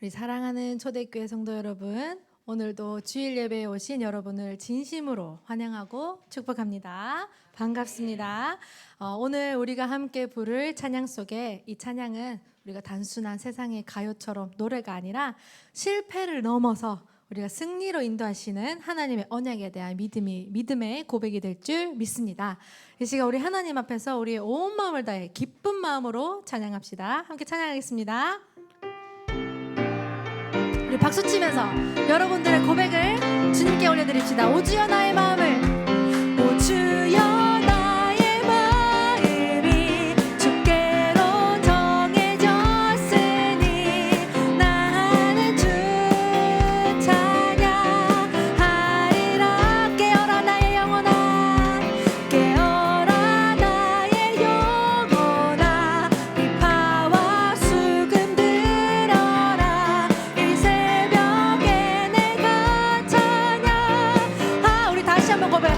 우리 사랑하는 초대교회 성도 여러분, 오늘도 주일 예배에 오신 여러분을 진심으로 환영하고 축복합니다. 반갑습니다. 오늘 우리가 함께 부를 찬양 속에 이 찬양은 우리가 단순한 세상의 가요처럼 노래가 아니라 실패를 넘어서 우리가 승리로 인도하시는 하나님의 언약에 대한 믿음의 고백이 될 줄 믿습니다. 이 시간 우리 하나님 앞에서 우리의 온 마음을 다해 기쁜 마음으로 찬양합시다. 함께 찬양하겠습니다. 우리 박수 치면서 여러분들의 고백을 주님께 올려드립시다. 오 주여 나의 마음을, 오 주여 나의 마음이 주께로 정해졌으니 나는 주 찬양하리라. 깨어라 나의 영혼아, 깨어라 나의 영혼아, 비파와 수금 들어라. 이 새벽에 내가 찬양. 우리 다시 한번 고백.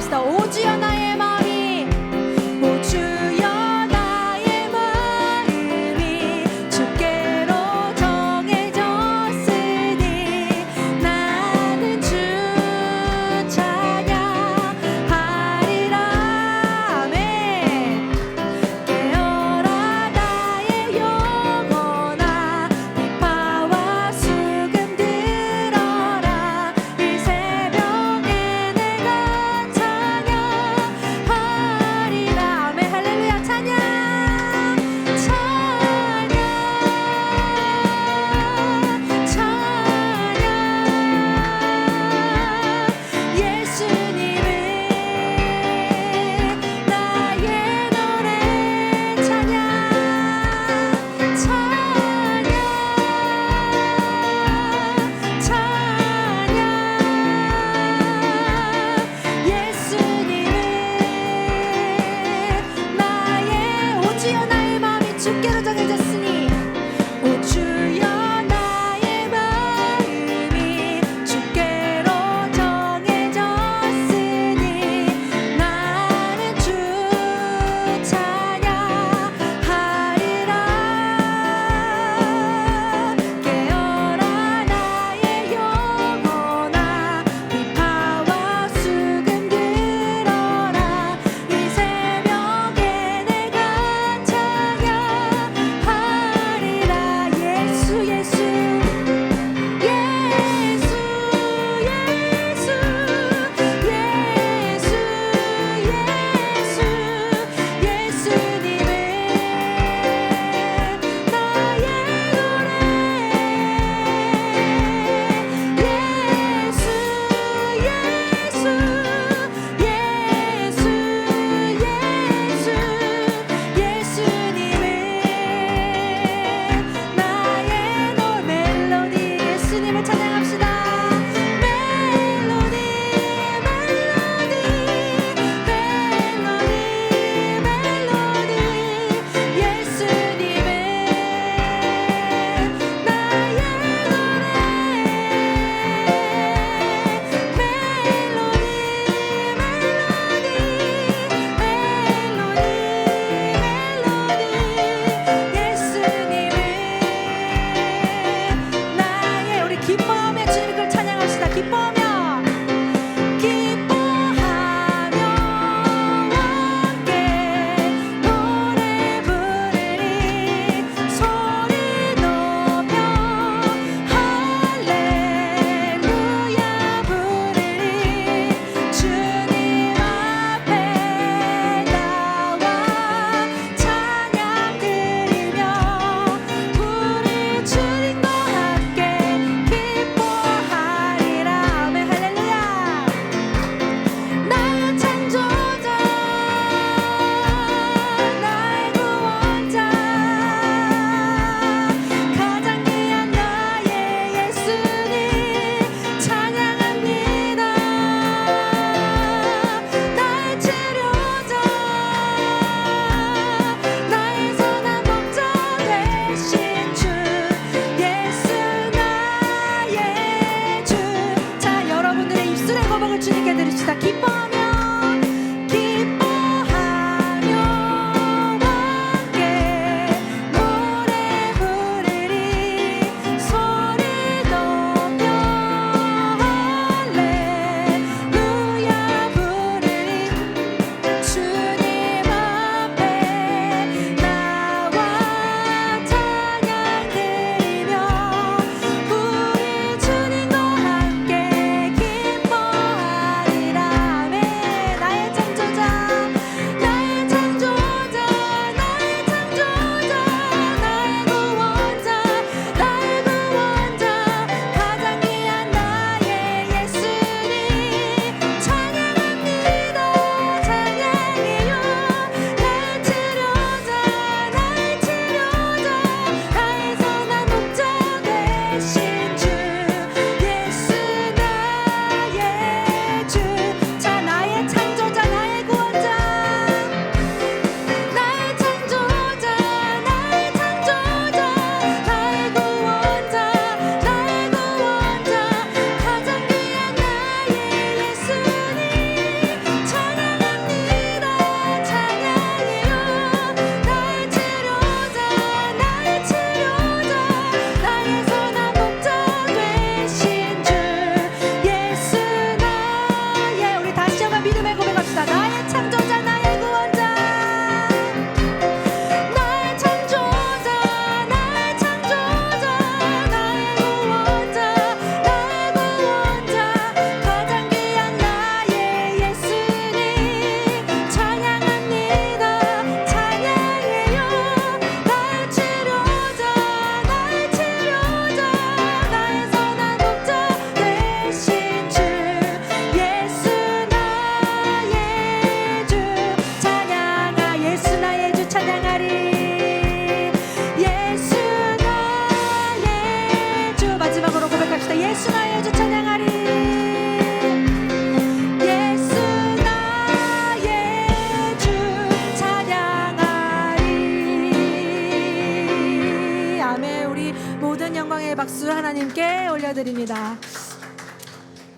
감사드립니다.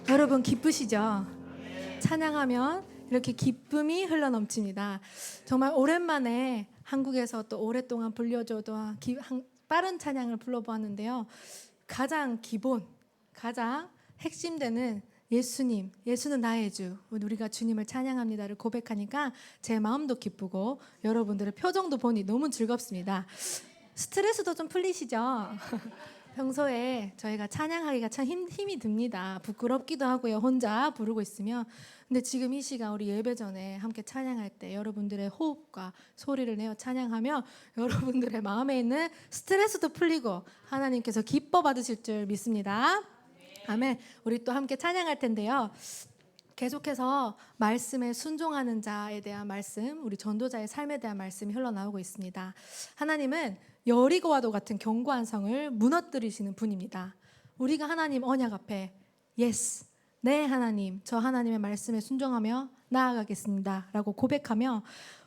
여러분 기쁘시죠? 찬양하면 이렇게 기쁨이 흘러넘칩니다. 정말 오랜만에 한국에서 또 오랫동안 불려줘도 빠른 찬양을 불러보았는데요. 가장 기본, 가장 핵심되는 예수님, 예수는 나의 주, 우리가 주님을 찬양합니다를 고백하니까 제 마음도 기쁘고 여러분들의 표정도 보니 너무 즐겁습니다. 스트레스도 좀 풀리시죠? 평소에 저희가 찬양하기가 참 힘이 듭니다. 부끄럽기도 하고요. 혼자 부르고 있으면. 근데 지금 이 시간 우리 예배 전에 함께 찬양할 때 여러분들의 호흡과 소리를 내어 찬양하며 여러분들의 마음에 있는 스트레스도 풀리고 하나님께서 기뻐 받으실 줄 믿습니다. 아멘. 우리 또 함께 찬양할 텐데요. 계속해서 말씀에 순종하는 자에 대한 말씀, 우리 전도자의 삶에 대한 말씀이 흘러나오고 있습니다. 하나님은 여리고와도 같은 견고한 성을 무너뜨리시는 분입니다. 우리가 하나님 언약 앞에 예스, 네 하나님, 저 하나님의 말씀에 순종하며 나아가겠습니다 라고 고백하며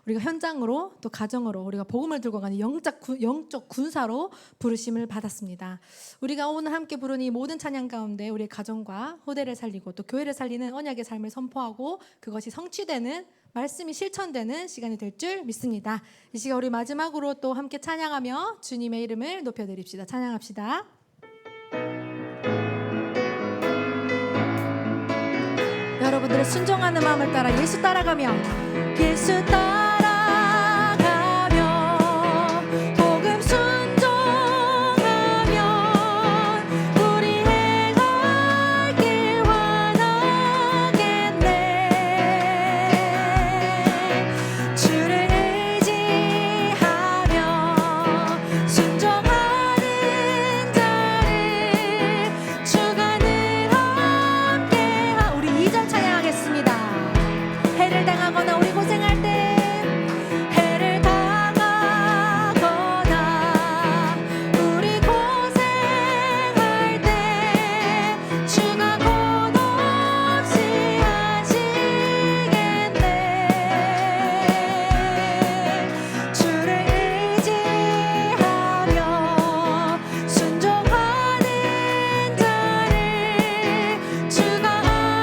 우리가 현장으로 또 가정으로 우리가 복음을 들고 가는 영적 군사로 부르심을 받았습니다. 우리가 오늘 함께 부르는 이 모든 찬양 가운데 우리의 가정과 후대를 살리고 또 교회를 살리는 언약의 삶을 선포하고 그것이 성취되는 말씀이 실천되는 시간이 될 줄 믿습니다. 이 시간 우리 마지막으로 또 함께 찬양하며 주님의 이름을 높여드립시다. 찬양합시다. 여러분들의 순종하는 마음을 따라 예수 따라가며 예수 따라가며 복음 순종하며 우리 행할 길 환하겠네. 주를 의지하며 순종하는 자를 주가 늘 함께하. 우리 2절 찬양하겠습니다. 해를 당하거나 우리 고생할 때 해를 당하거나 우리 고생할 때 주가 곧 없이 하시겠네. 주를 의지하며 순종하는 자를 주가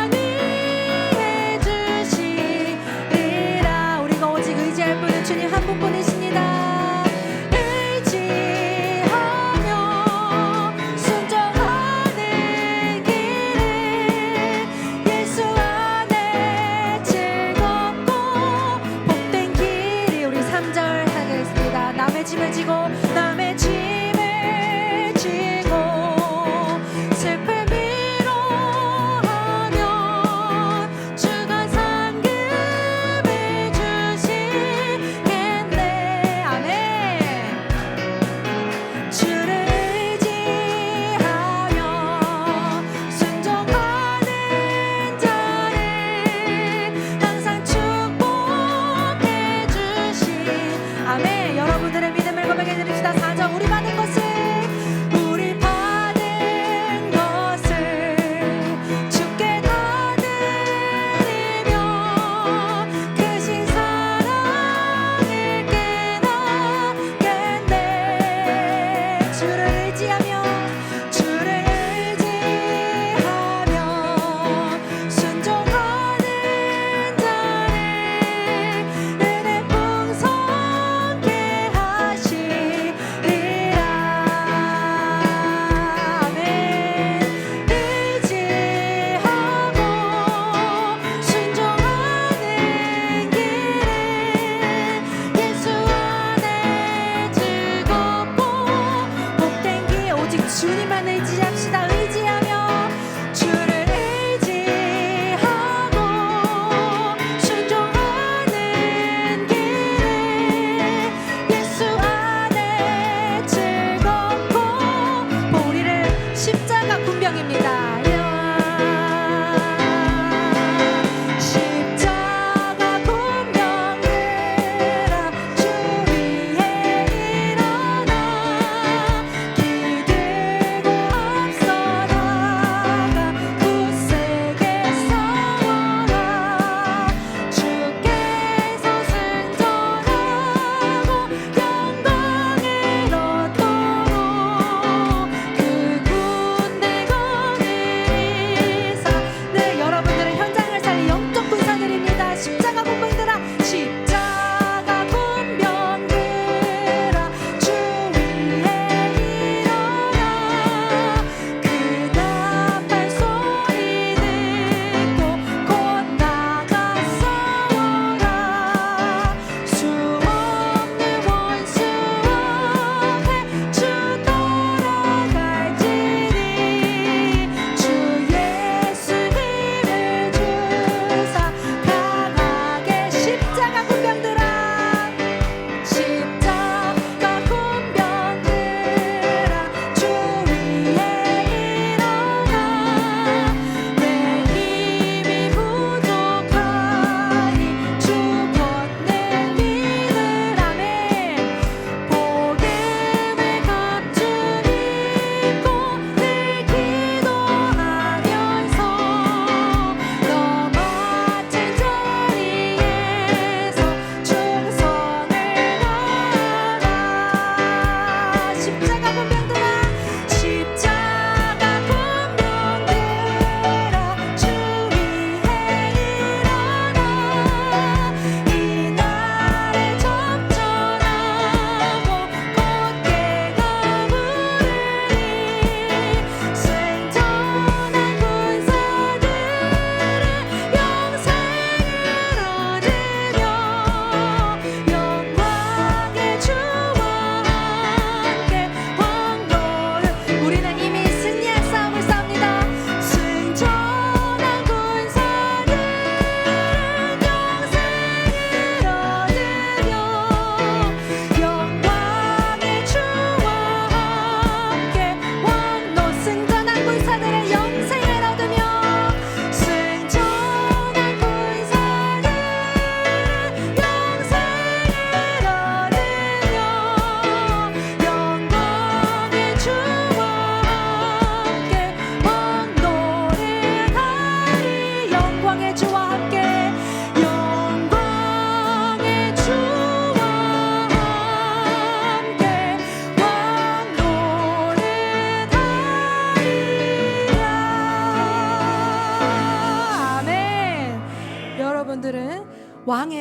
안위해 주시리라. 우리가 오직 의지할 분은 주님 한 분뿐이십니다. 의지하며 순종하는 길을 예수 안에 즐겁고 복된 길이. 우리 3절 하겠습니다. 남의 짐을 지고 남의 짐을 지고 슬픔 위로하면 주가 상급을 주시겠네. 아멘. 주를 의지하며 순종하는 자를 항상 축복해 주시. 아멘. 여러분들의 믿음을 고백해 드립시다. 4절 우리 받은 것을 우리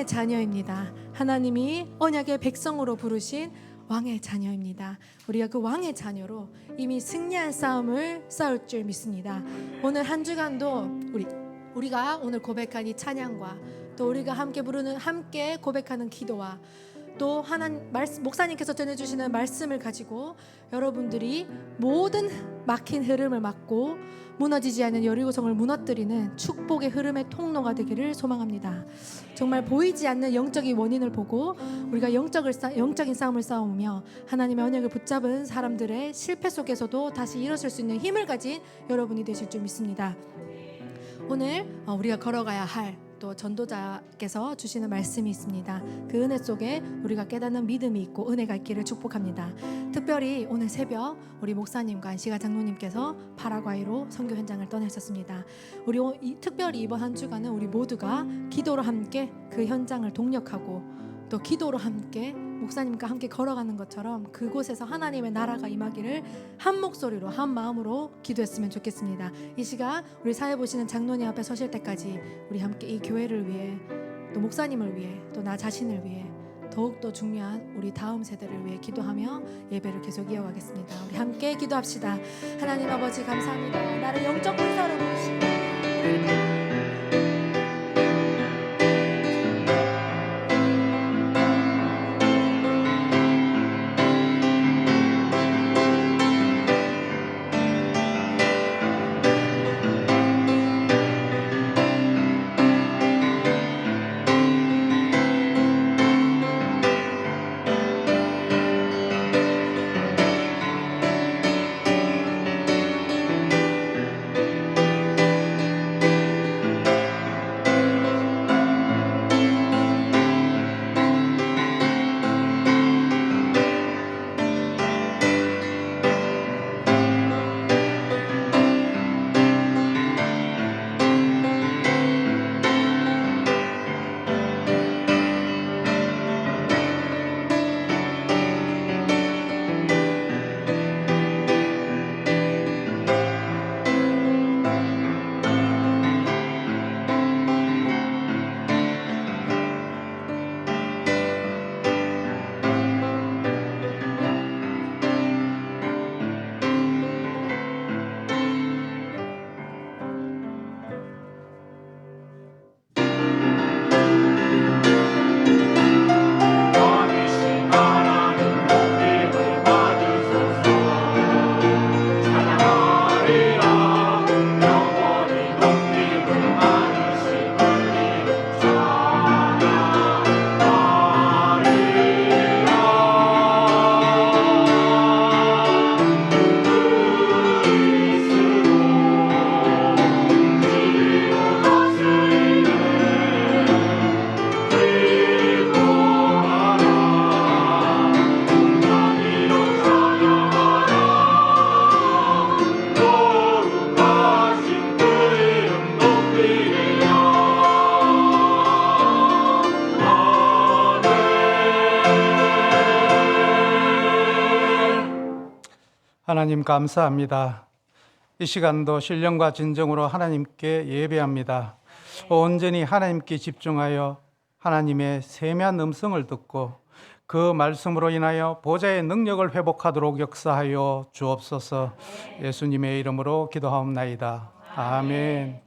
왕의 자녀입니다. 하나님이 언약의 백성으로 부르신 왕의 자녀입니다. 우리가 그 왕의 자녀로 이미 승리한 싸움을 싸울 줄 믿습니다. 오늘 한 주간도 우리가 오늘 고백한 이 찬양과 또 우리가 함께 고백하는 기도와 또 목사님께서 전해주시는 말씀을 가지고 여러분들이 모든 막힌 흐름을 막고 무너지지 않는 여리고성을 무너뜨리는 축복의 흐름의 통로가 되기를 소망합니다. 정말 보이지 않는 영적인 원인을 보고 우리가 영적인 싸움을 싸우며 하나님의 언약을 붙잡은 사람들의 실패 속에서도 다시 일어설 수 있는 힘을 가진 여러분이 되실 줄 믿습니다. 오늘 우리가 걸어가야 할 또 전도자께서 주시는 말씀이 있습니다. 그 은혜 속에 우리가 깨닫는 믿음이 있고 은혜가 있기를 축복합니다. 특별히 오늘 새벽 우리 목사님과 안시가 장로님께서 파라과이로 선교 현장을 떠나셨습니다. 특별히 이번 한 주간은 우리 모두가 기도로 함께 그 현장을 동력하고 또 기도로 함께 목사님과 함께 걸어가는 것처럼 그곳에서 하나님의 나라가 임하기를 한 목소리로 한 마음으로 기도했으면 좋겠습니다. 이 시간 우리 사회 보시는 장로님 앞에 서실 때까지 우리 함께 이 교회를 위해 또 목사님을 위해 또 나 자신을 위해 더욱더 중요한 우리 다음 세대를 위해 기도하며 예배를 계속 이어가겠습니다. 우리 함께 기도합시다. 하나님 아버지 감사합니다. 나를 영적 군사로 부르시고 하나님 감사합니다. 이 시간도 신령과 진정으로 하나님께 예배합니다. 온전히 하나님께 집중하여 하나님의 세미한 음성을 듣고 그 말씀으로 인하여 보좌의 능력을 회복하도록 역사하여 주옵소서. 예수님의 이름으로 기도하옵나이다. 아멘.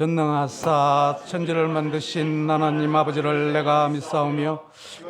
전능하사 천지를 만드신 하나님 아버지를 내가 믿사오며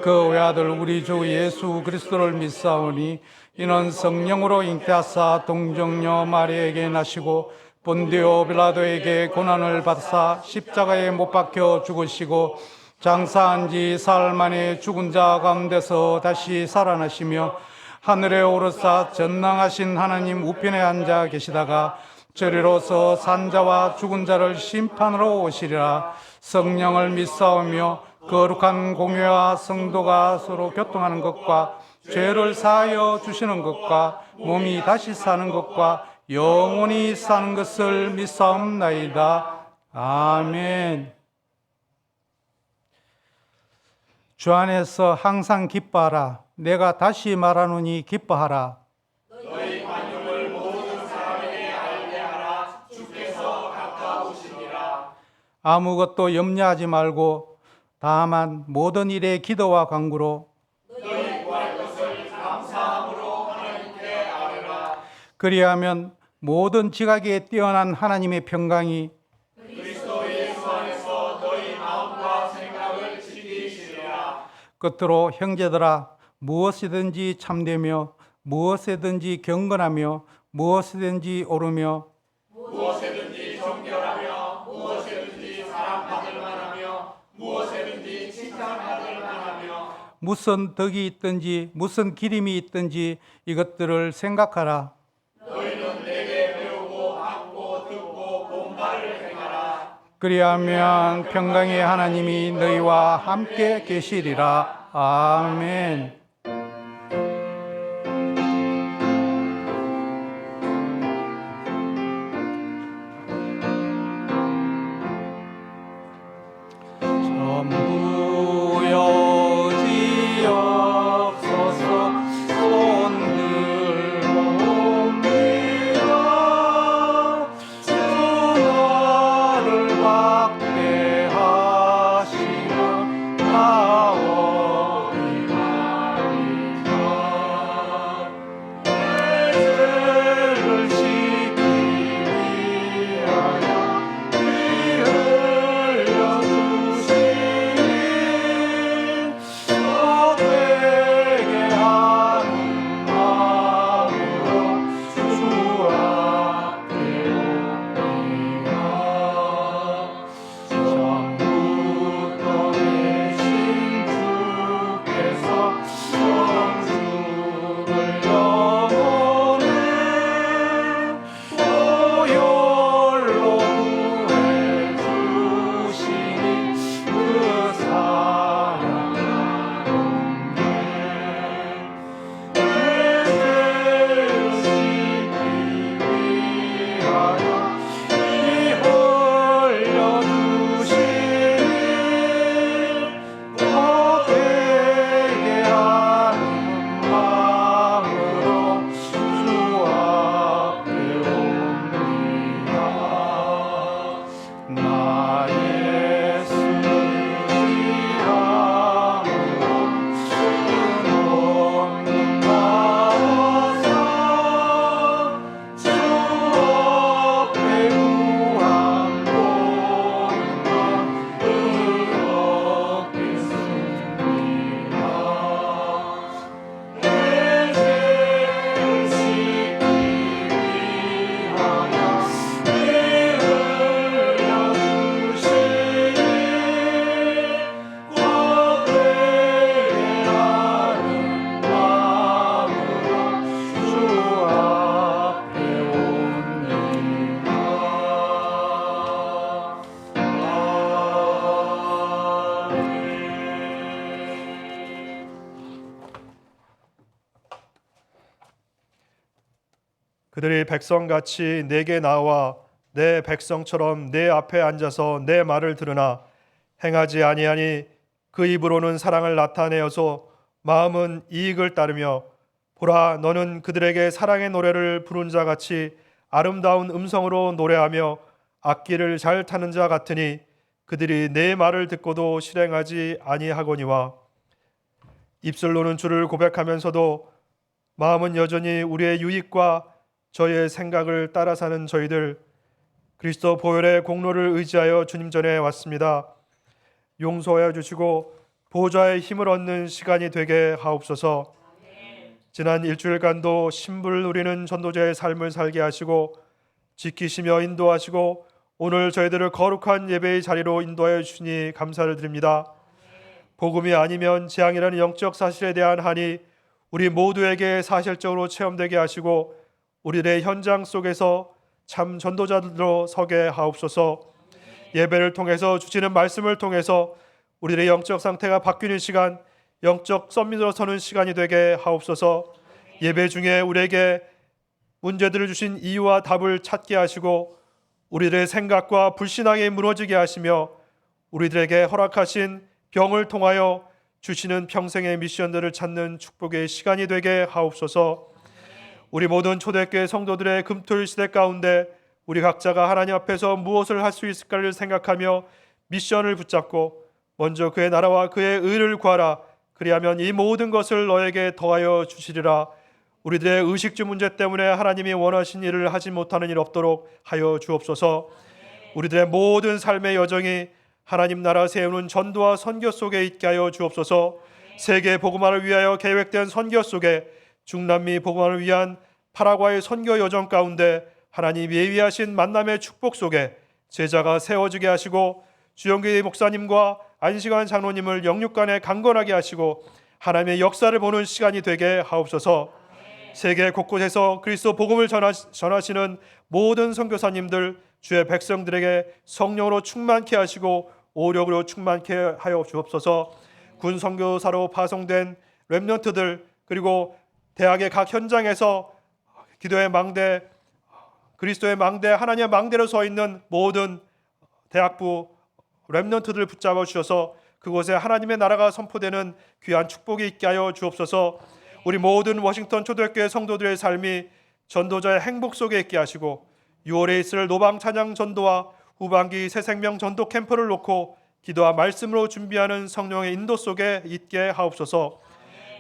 그 외아들 우리 주 예수 그리스도를 믿사오니 이는 성령으로 잉태하사 동정녀 마리에게 나시고 본디오 빌라도에게 고난을 받사 십자가에 못 박혀 죽으시고 장사한 지 사흘 만에 죽은 자 가운데서 다시 살아나시며 하늘에 오르사 전능하신 하나님 우편에 앉아 계시다가 저리로서 산자와 죽은 자를 심판으로 오시리라. 성령을 믿사오며 거룩한 공회와 성도가 서로 교통하는 것과 죄를 사하여 주시는 것과 몸이 다시 사는 것과 영원히 사는 것을 믿사옵나이다. 아멘. 주 안에서 항상 기뻐하라. 내가 다시 말하노니 기뻐하라. 너희 관용을 모든 사람에게 알게 하라. 주께서 가까우시니라. 아무것도 염려하지 말고 다만 모든 일에 기도와 간구로 너희 구할 것을 감사함으로 하나님께 아뢰라. 그리하면 모든 지각에 뛰어난 하나님의 평강이 그리스도 예수 안에서 너희 마음과 생각을 지키시리라. 끝으로 형제들아 무엇이든지 참되며 무엇이든지 경건하며 무엇이든지 옳으며 무엇에든지 정결하며 무엇에든지 사랑받을 만하며 무엇에든지 칭찬받을 만하며 무슨 덕이 있든지 무슨 기림이 있든지 이것들을 생각하라. 너희는 내게 배우고 받고 듣고 본 바를 행하라. 그리하면 평강의 하나님이 너희와 함께 계시리라. 아멘. 전부 여지없어서 손들고 옵니다. 주 나를 박대하시며 나오리나이다. 내 죄를 씻기 위하여 피 흘려주시니 너에게 하는 마음으로 주 앞에 옵니다. 처음부터 계신 주께서 성주를 영원히 보혈로 구해주시니 그 사랑하는데 내 죄를 씻기 위하여 피 흘려주시니 너에게 하는 마음으로 주 앞에 옵니다. 나의 수지함으로 끊없는 나와서 주 앞에 구한 보는 것 의롭겠습니다. 내 죄를 씻기 위하여 피 흘려주시니 너에게 하는 마음으로 주 앞에 옵니다. 그들이 백성같이 내게 나와 내 백성처럼 내 앞에 앉아서 내 말을 들으나 행하지 아니하니 그 입으로는 사랑을 나타내어서 마음은 이익을 따르며 보라 너는 그들에게 사랑의 노래를 부른 자 같이 아름다운 음성으로 노래하며 악기를 잘 타는 자 같으니 그들이 내 말을 듣고도 실행하지 아니하거니와 입술로는 주를 고백하면서도 마음은 여전히 우리의 유익과 저의 생각을 따라 사는 저희들 그리스도 보혈의 공로를 의지하여 주님 전에 왔습니다. 용서하여 주시고 보좌의 힘을 얻는 시간이 되게 하옵소서. 지난 일주일간도 신불 누리는 전도자의 삶을 살게 하시고 지키시며 인도하시고 오늘 저희들을 거룩한 예배의 자리로 인도하여 주시니 감사를 드립니다. 복음이 아니면 재앙이라는 영적 사실에 대한 한이 우리 모두에게 사실적으로 체험되게 하시고 우리들의 현장 속에서 참 전도자들로 서게 하옵소서. 예배를 통해서 주시는 말씀을 통해서 우리들의 영적 상태가 바뀌는 시간, 영적 썸밋으로 서는 시간이 되게 하옵소서. 예배 중에 우리에게 문제들을 주신 이유와 답을 찾게 하시고 우리들의 생각과 불신앙이 무너지게 하시며 우리들에게 허락하신 병을 통하여 주시는 평생의 미션들을 찾는 축복의 시간이 되게 하옵소서. 우리 모든 초대교회 성도들의 금토일 시대 가운데 우리 각자가 하나님 앞에서 무엇을 할 수 있을까를 생각하며 미션을 붙잡고 먼저 그의 나라와 그의 의를 구하라. 그리하면 이 모든 것을 너에게 더하여 주시리라. 우리들의 의식주 문제 때문에 하나님이 원하신 일을 하지 못하는 일 없도록 하여 주옵소서. 우리들의 모든 삶의 여정이 하나님 나라 세우는 전도와 선교 속에 있게 하여 주옵소서. 세계 복음화를 위하여 계획된 선교 속에 중남미 복음화를 위한 파라과이 선교 여정 가운데 하나님 예비하신 만남의 축복 속에 제자가 세워지게 하시고 주영기 목사님과 안시관 장로님을 영육간에 강건하게 하시고 하나님의 역사를 보는 시간이 되게 하옵소서. 세계 곳곳에서 그리스도 복음을 전하시는 모든 선교사님들 주의 백성들에게 성령으로 충만케 하시고 오력으로 충만케 하여 주옵소서. 군 선교사로 파송된 렘넌트들 그리고 대학의 각 현장에서 기도의 망대, 그리스도의 망대, 하나님의 망대로 서 있는 모든 대학부 렘넌트들을 붙잡아 주셔서 그곳에 하나님의 나라가 선포되는 귀한 축복이 있게 하여 주옵소서. 우리 모든 워싱턴 초대교회 성도들의 삶이 전도자의 행복 속에 있게 하시고 6월에 있을 노방 찬양 전도와 후반기 새생명 전도 캠프를 놓고 기도와 말씀으로 준비하는 성령의 인도 속에 있게 하옵소서.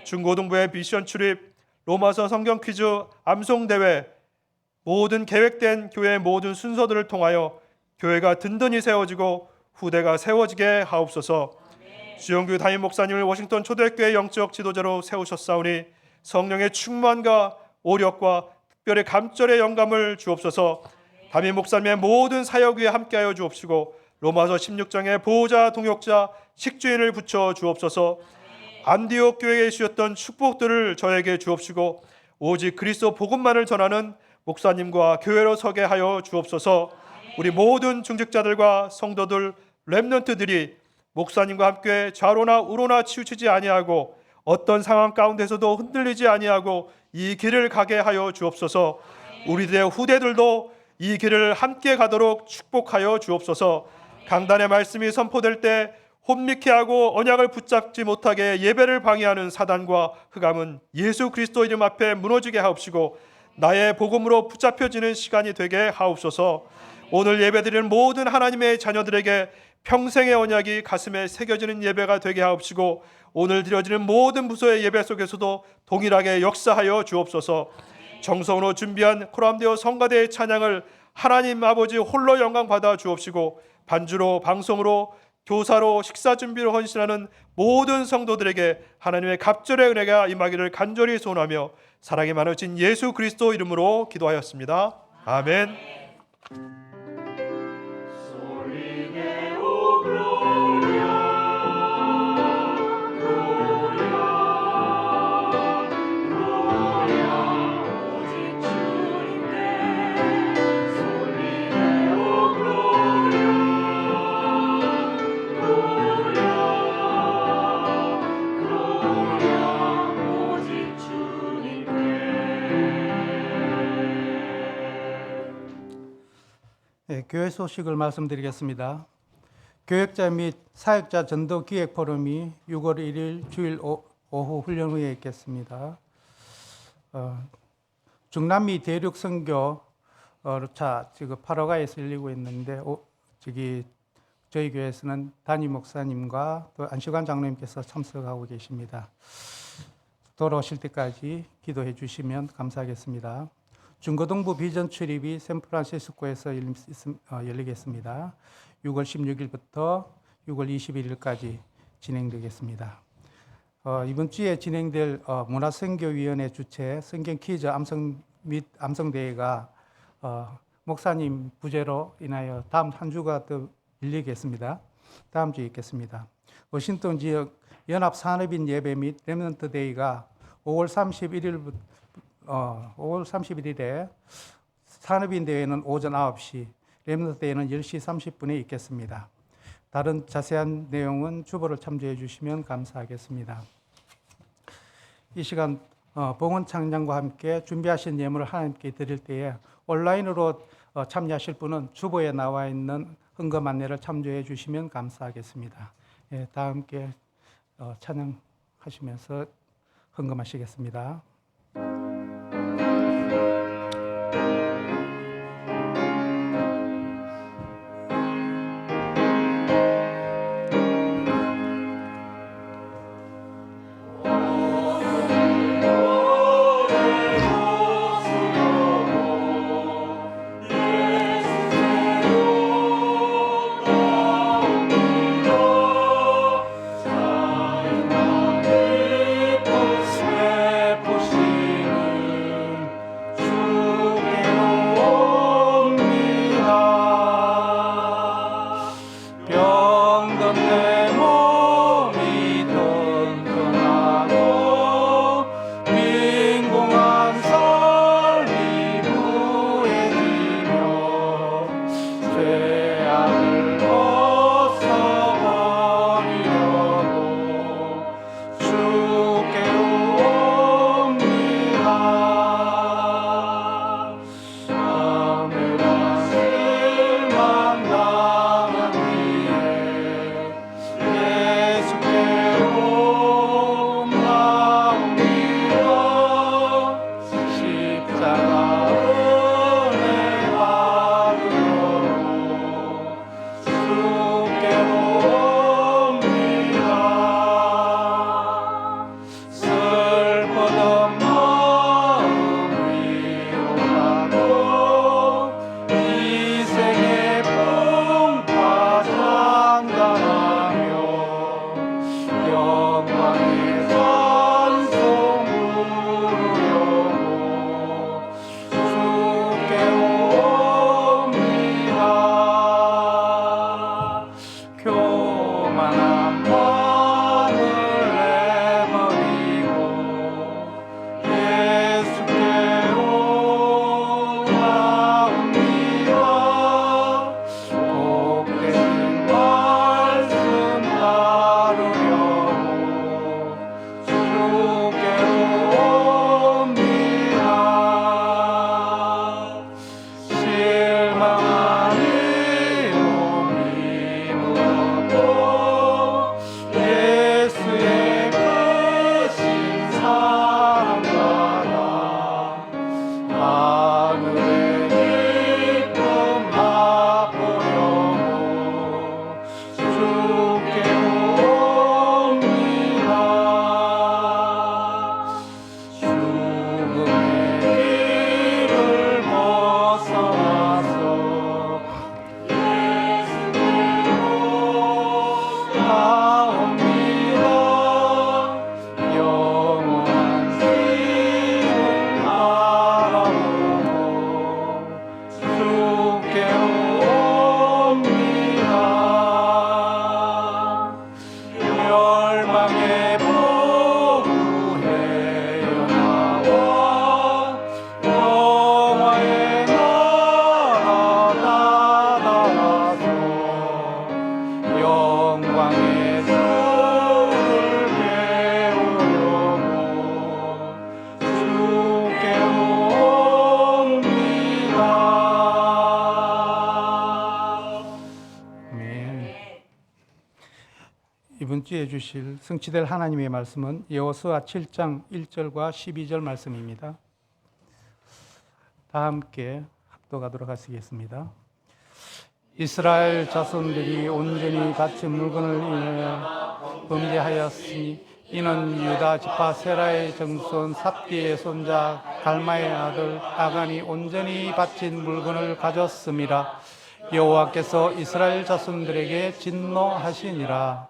중고등부의 미션 출입, 로마서 성경 퀴즈, 암송 대회 모든 계획된 교회의 모든 순서들을 통하여 교회가 든든히 세워지고 후대가 세워지게 하옵소서. 주영규 담임 목사님을 워싱턴 초대교회 영적 지도자로 세우셨사오니 성령의 충만과 오력과 특별히 감절의 영감을 주옵소서. 담임 목사님의 모든 사역 위에 함께하여 주옵시고 로마서 16장의 보호자, 동역자, 식주인을 붙여 주옵소서. 안디옥 교회에 주셨던 축복들을 저에게 주옵시고 오직 그리스도 복음만을 전하는 목사님과 교회로 서게 하여 주옵소서. 우리 모든 중직자들과 성도들, 렘넌트들이 목사님과 함께 좌로나 우로나 치우치지 아니하고 어떤 상황 가운데서도 흔들리지 아니하고 이 길을 가게 하여 주옵소서. 우리들의 후대들도 이 길을 함께 가도록 축복하여 주옵소서. 강단의 말씀이 선포될 때 혼미케 하고 언약을 붙잡지 못하게 예배를 방해하는 사단과 흑암은 예수 그리스도 이름 앞에 무너지게 하옵시고 나의 복음으로 붙잡혀지는 시간이 되게 하옵소서. 오늘 예배드리는 모든 하나님의 자녀들에게 평생의 언약이 가슴에 새겨지는 예배가 되게 하옵시고 오늘 드려지는 모든 부서의 예배 속에서도 동일하게 역사하여 주옵소서. 정성으로 준비한 코람데오 성가대의 찬양을 하나님 아버지 홀로 영광 받아 주옵시고 반주로 방송으로 교사로 식사 준비로 헌신하는 모든 성도들에게 하나님의 갑절의 은혜가 임하기를 간절히 소원하며 사랑이 많으신 예수 그리스도 이름으로 기도하였습니다. 아멘. 네, 교회 소식을 말씀드리겠습니다. 교역자 및 사역자 전도 기획 포럼이 6월 1일 주일 오후 훈련 후에 있겠습니다. 중남미 대륙 선교차 지금 파라과이에서 열리고 있는데 저희 교회에서는 담임 목사님과 또 안시관 장로님께서 참석하고 계십니다. 돌아오실 때까지 기도해 주시면 감사하겠습니다. 중고등부 비전 출입이 샌프란시스코에서 열리겠습니다. 6월 16일부터 6월 21일까지 진행되겠습니다. 이번 주에 진행될 문화선교위원회 주최 성경 퀴즈 암송 및 암송대회가 목사님 부재로 인하여 다음 한 주가 더 밀리겠습니다. 다음 주에 있겠습니다. 워싱턴 지역 연합산업인 예배 및 렘넌트 데이가 5월 31일에 산업인 대회는 오전 9시, 렘넌트 데이는 10시 30분에 있겠습니다. 다른 자세한 내용은 주보를 참조해 주시면 감사하겠습니다. 이 시간 봉헌 찬양과 함께 준비하신 예물을 하나님께 드릴 때에 온라인으로 참여하실 분은 주보에 나와 있는 헌금 안내를 참조해 주시면 감사하겠습니다. 예, 다 함께 찬양하시면서 헌금하시겠습니다. 이번 주에 주실 성취될 하나님의 말씀은 여호수아 7장 1절과 12절 말씀입니다. 다 함께 합독하도록 하시겠습니다. 이스라엘 자손들이 온전히 바친 물건을 인하여 범죄하였으니 이는 유다 지파 세라의 정손 삽디의 손자 갈마의 아들 아간이 온전히 바친 물건을 가졌음이라. 여호와께서 이스라엘 자손들에게 진노하시니라.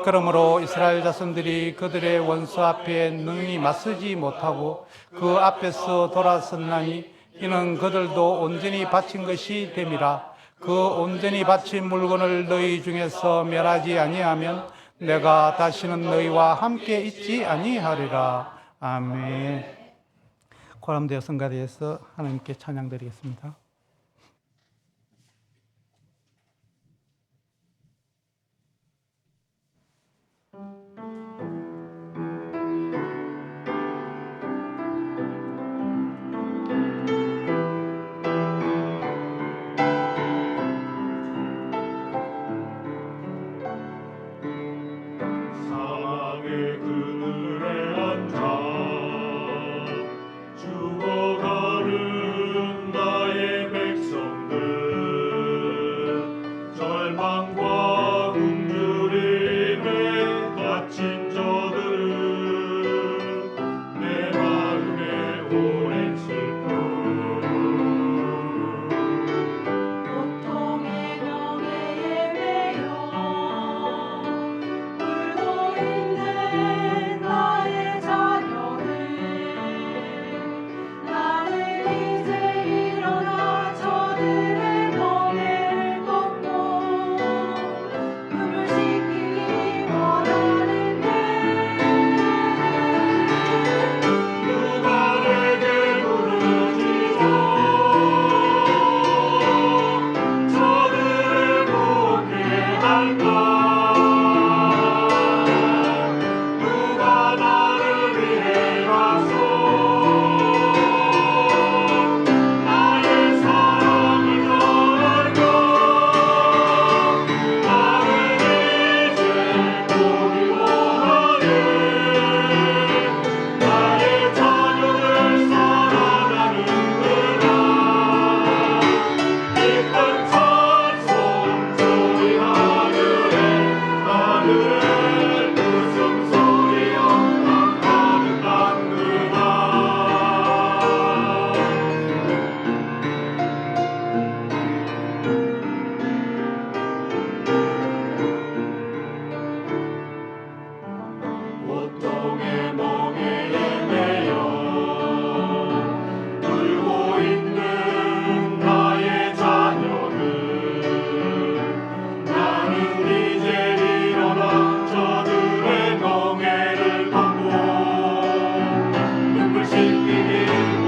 그러므로 이스라엘 자손들이 그들의 원수 앞에 능히 맞서지 못하고 그 앞에서 돌아섰나니 이는 그들도 온전히 바친 것이 됨이라. 그 온전히 바친 물건을 너희 중에서 멸하지 아니하면 내가 다시는 너희와 함께 있지 아니하리라. 아멘. 고람되어 성가대에서 하나님께 찬양드리겠습니다. 사막의 그늘에 앉아 죽어가는 나의 백성들 절망과 굶주림에 갇힌 저들은 내 마음에 오랜 슬픔 고통의 명예에 매여 울고 있는 나의 자녀들 나는 이제 일어나 저들의 멍에를 걷고 눈물 씻기기 원하는데 누가 내게 부르짖어 저들을 구원케 할까 누가 나를 위해 와서 나의 사랑을 전할까 나는 이제 보기 원하네 나의 자녀를 사랑하는 그가 기쁜 찬송 소리 하늘에 웃음소리여 가득한 그가 고통의 멍에에 매여 울고 있는 나의 자녀들 나는 이제 일어나 저들의 멍에를 걷고 눈물 씻기길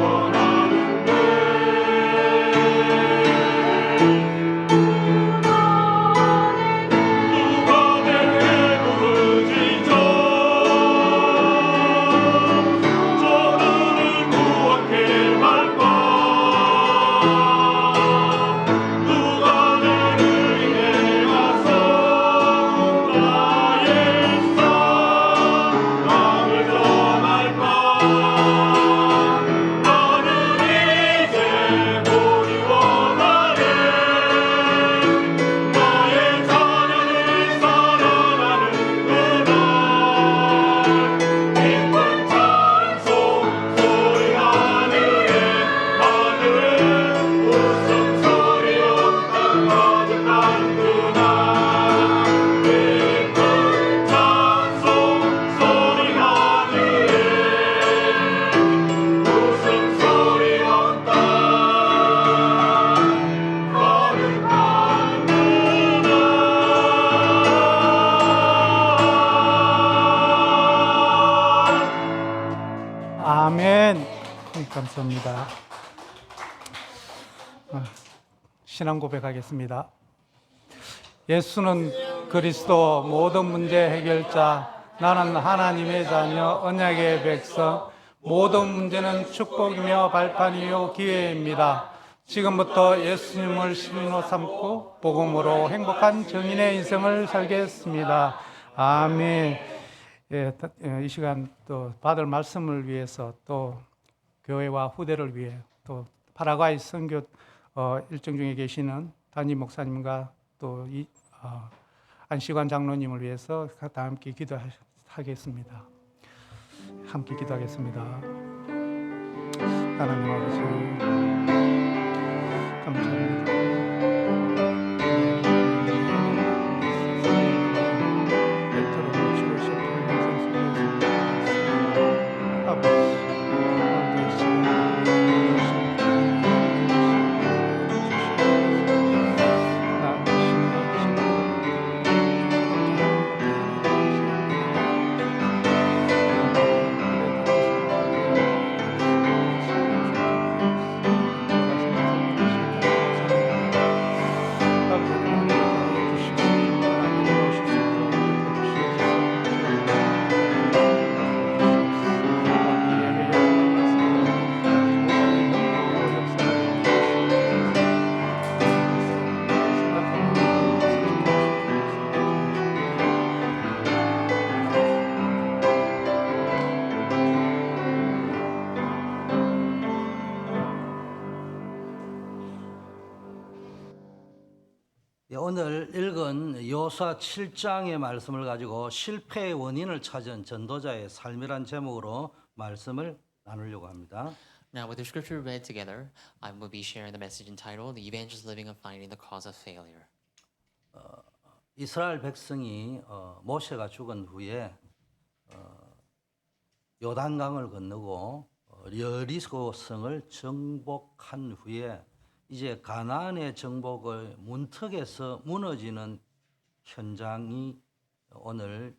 원하는데 누가 내게 부르짖어 저들을 구원케 할까 누가 나를 위해 와서 나의 사랑을 전할까 나는 이제 보기 원하네 나의 자녀를 사랑하는 그날 기쁜 찬송 소리 하늘에 웃음소리여 가득한 그날 기쁜 찬송 소리 하늘에 웃음소리여 가득한 그날 아멘. 감사합니다. 신앙 고백하겠습니다. 예수는 그리스도 모든 문제 해결자, 나는 하나님의 자녀, 언약의 백성, 모든 문제는 축복이며 발판이요 기회입니다. 지금부터 예수님을 신으로 삼고 복음으로 행복한 정인의 인생을 살겠습니다. 아멘. 이 시간 또 받을 말씀을 위해서 또 교회와 후대를 위해 또 파라과이 선교 일정 중에 계시는 담임 목사님과 또 안시관 장로님을 위해서 다 함께 기도하겠습니다. 하겠습니다. 함께 기도하겠습니다. 하나님 아버지 감사합니다. 베트로 주로 싶은 인생 속에서 아버지 오늘도 오늘 읽은 여호수아 7장의 말씀을 가지고 실패의 원인을 찾은 전도자의 삶이란 제목으로 말씀을 나누려고 합니다. Now, with the scripture read together, I will be sharing the message entitled "The Evangelist Living and Finding the Cause of Failure." 이스라엘 백성이 모세가 죽은 후에 요단강을 건너고 여리고성을 정복한 후에 이제 가나안의 정복의 문턱에서 무너지는 현장이 오늘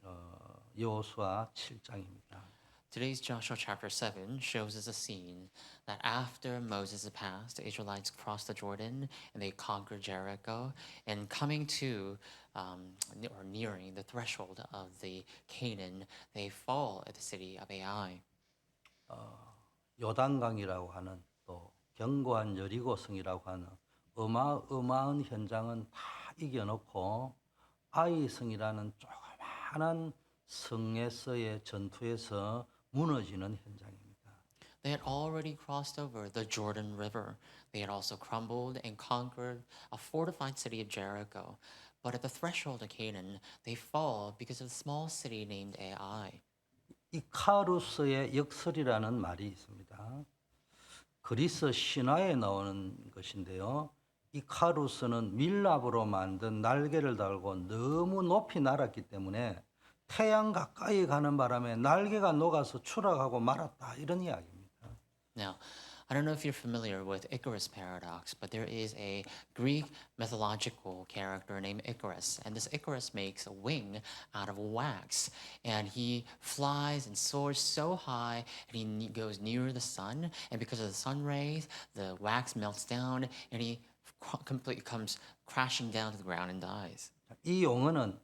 여호수아 7장입니다. Today's Joshua chapter 7 shows us a scene that after Moses had passed, the Israelites crossed the Jordan and they conquered Jericho. And coming to or nearing the threshold of the Canaan, they fall at the city of Ai. 요단강이라고 하는 또 견고한 여리고성이라고 하는 어마어마한 현장은 다 이겨놓고 아이성이라는 조그마한 성에서의 전투에서 무너지는 현장입니다. They had already crossed over the Jordan River. They had also crumbled and conquered a fortified city of Jericho. But at the threshold of Canaan, they fall because of a small city named Ai. 이카루스의 역설이라는 말이 있습니다. 그리스 신화에 나오는 것인데요. 이카루스는 밀랍으로 만든 날개를 달고 너무 높이 날았기 때문에 태양 가까이 가는 바람에 날개가 녹아서 추락하고 말았다 이런 이야기입니다. Now, I don't know if you're familiar with Icarus paradox, but there is a Greek mythological character named Icarus, and this Icarus makes a wing out of wax, and he flies and soars so high, and he goes near the sun, and because of the sun rays, the wax melts down, and he completely comes crashing down to the ground and dies. 이 용어는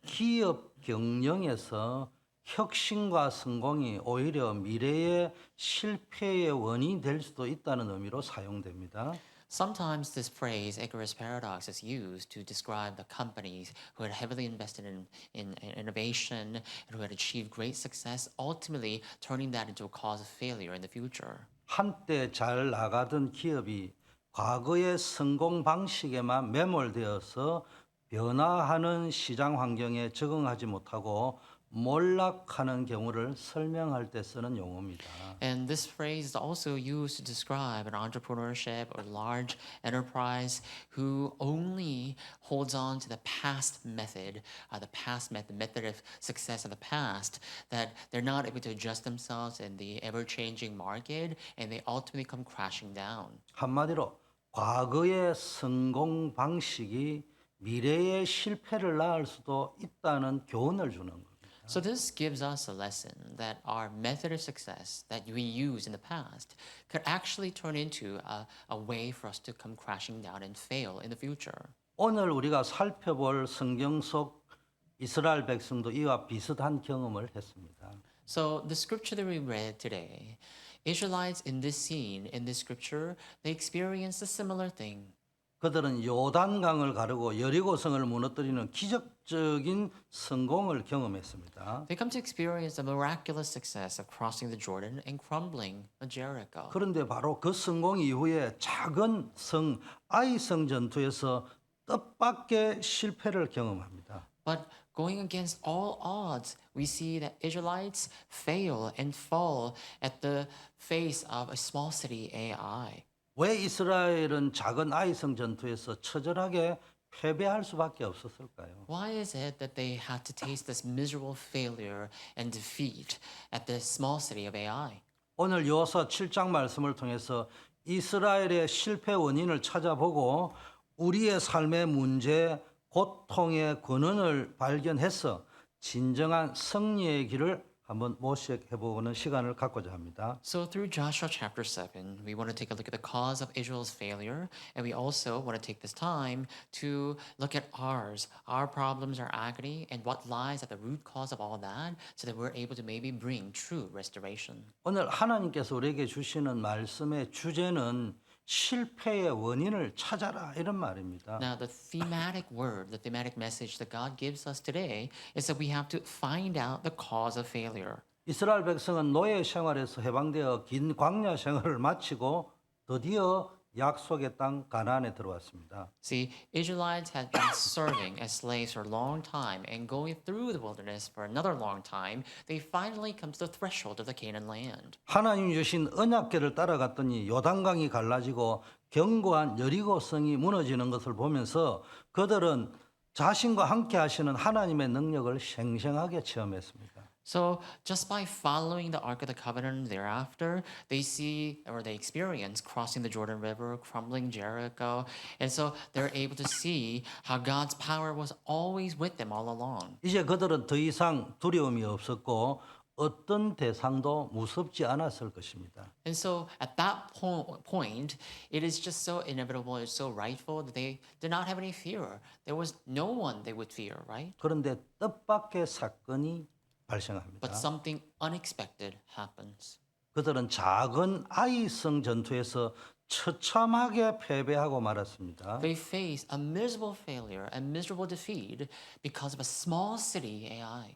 기업 경영에서 혁신과 성공이 오히려 미래의 실패의 원인이 될 수도 있다는 의미로 사용됩니다. Sometimes this phrase, Icarus paradox, is used to describe the companies who had heavily invested in innovation and who had achieved great success, ultimately turning that into a cause of failure in the future. 한때 잘 나가던 기업이 과거의 성공 방식에만 매몰되어서 변화하는 시장 환경에 적응하지 못하고 몰락하는 경우를 설명할 때 쓰는 용어입니다. And this phrase is also used to describe an entrepreneurship or large enterprise who only holds on to the past method, the method of success of the past, that they're not able to adjust themselves in the ever-changing market, and they ultimately come crashing down. 한마디로 과거의 성공 방식이 미래의 실패를 낳을 수도 있다는 교훈을 주는 겁니다. So this gives us a lesson that our method of success that we used in the past could actually turn into a way for us to come crashing down and fail in the future. 오늘 우리가 살펴볼 성경 속 이스라엘 백성도 이와 비슷한 경험을 했습니다. So the scripture that we read today, Israelites in this scene, in this scripture, they experienced a similar thing. 그들은 요단강을 가르고 여리고성을 무너뜨리는 기적적인 성공을 경험했습니다. They come to experience the miraculous success of crossing the Jordan and crumbling Jericho. 그런데 바로 그 성공 이후에 작은 성 아이성 전투에서 뜻밖의 실패를 경험합니다. But going against all odds, we see that Israelites fail and fall at the face of a small city Ai. 왜 이스라엘은 작은 아이성 전투에서 처절하게 패배할 수밖에 없었을까요? Why is it that they had to taste this miserable failure and defeat at the small city of Ai? 오늘 여호수아 7장 말씀을 통해서 이스라엘의 실패 원인을 찾아보고 우리의 삶의 문제, 고통의 근원을 발견해서 진정한 승리의 길을 한번 모색해보는 시간을 갖고자 합니다. So through Joshua chapter 7, we want to take a look at the cause of Israel's failure, and we also want to take this time to look at ours, our problems, our agony, and what lies at the root cause of all that, so that we're able to maybe bring true restoration. 오늘 하나님께서 우리에게 주시는 말씀의 주제는 실패의 원인을 찾아라 이런 말입니다. Now, the thematic word, the thematic message that God gives us today is that we have to find out the cause of failure. 이스라엘 백성은 노예 생활에서 해방되어 긴 광야 생활을 마치고 드디어 약속의 땅 가나안에 들어왔습니다. See, Israelites had been serving as slaves for a long time and going through the wilderness for another long time. They finally come to the threshold of the Canaan land. 하나님 주신 언약궤를 따라갔더니 요단강이 갈라지고 견고한 여리고성이 무너지는 것을 보면서 그들은 자신과 함께 하시는 하나님의 능력을 생생하게 체험했습니다. So, just by following the Ark of the Covenant thereafter, they see or they experience crossing the Jordan River, crumbling Jericho, and so they're able to see how God's power was always with them all along. 이제 그들은 더 이상 두려움이 없었고 어떤 대상도 무섭지 않았을 것입니다. And so at that point, it is just so inevitable, it's so rightful that they did not have any fear. There was no one they would fear, right? 그런데 뜻밖의 사건이 발생합니다. But something unexpected happens. 그들은 작은 아이성 전투에서 처참하게 패배하고 말았습니다. They face a miserable failure, a miserable defeat because of a small city, Ai.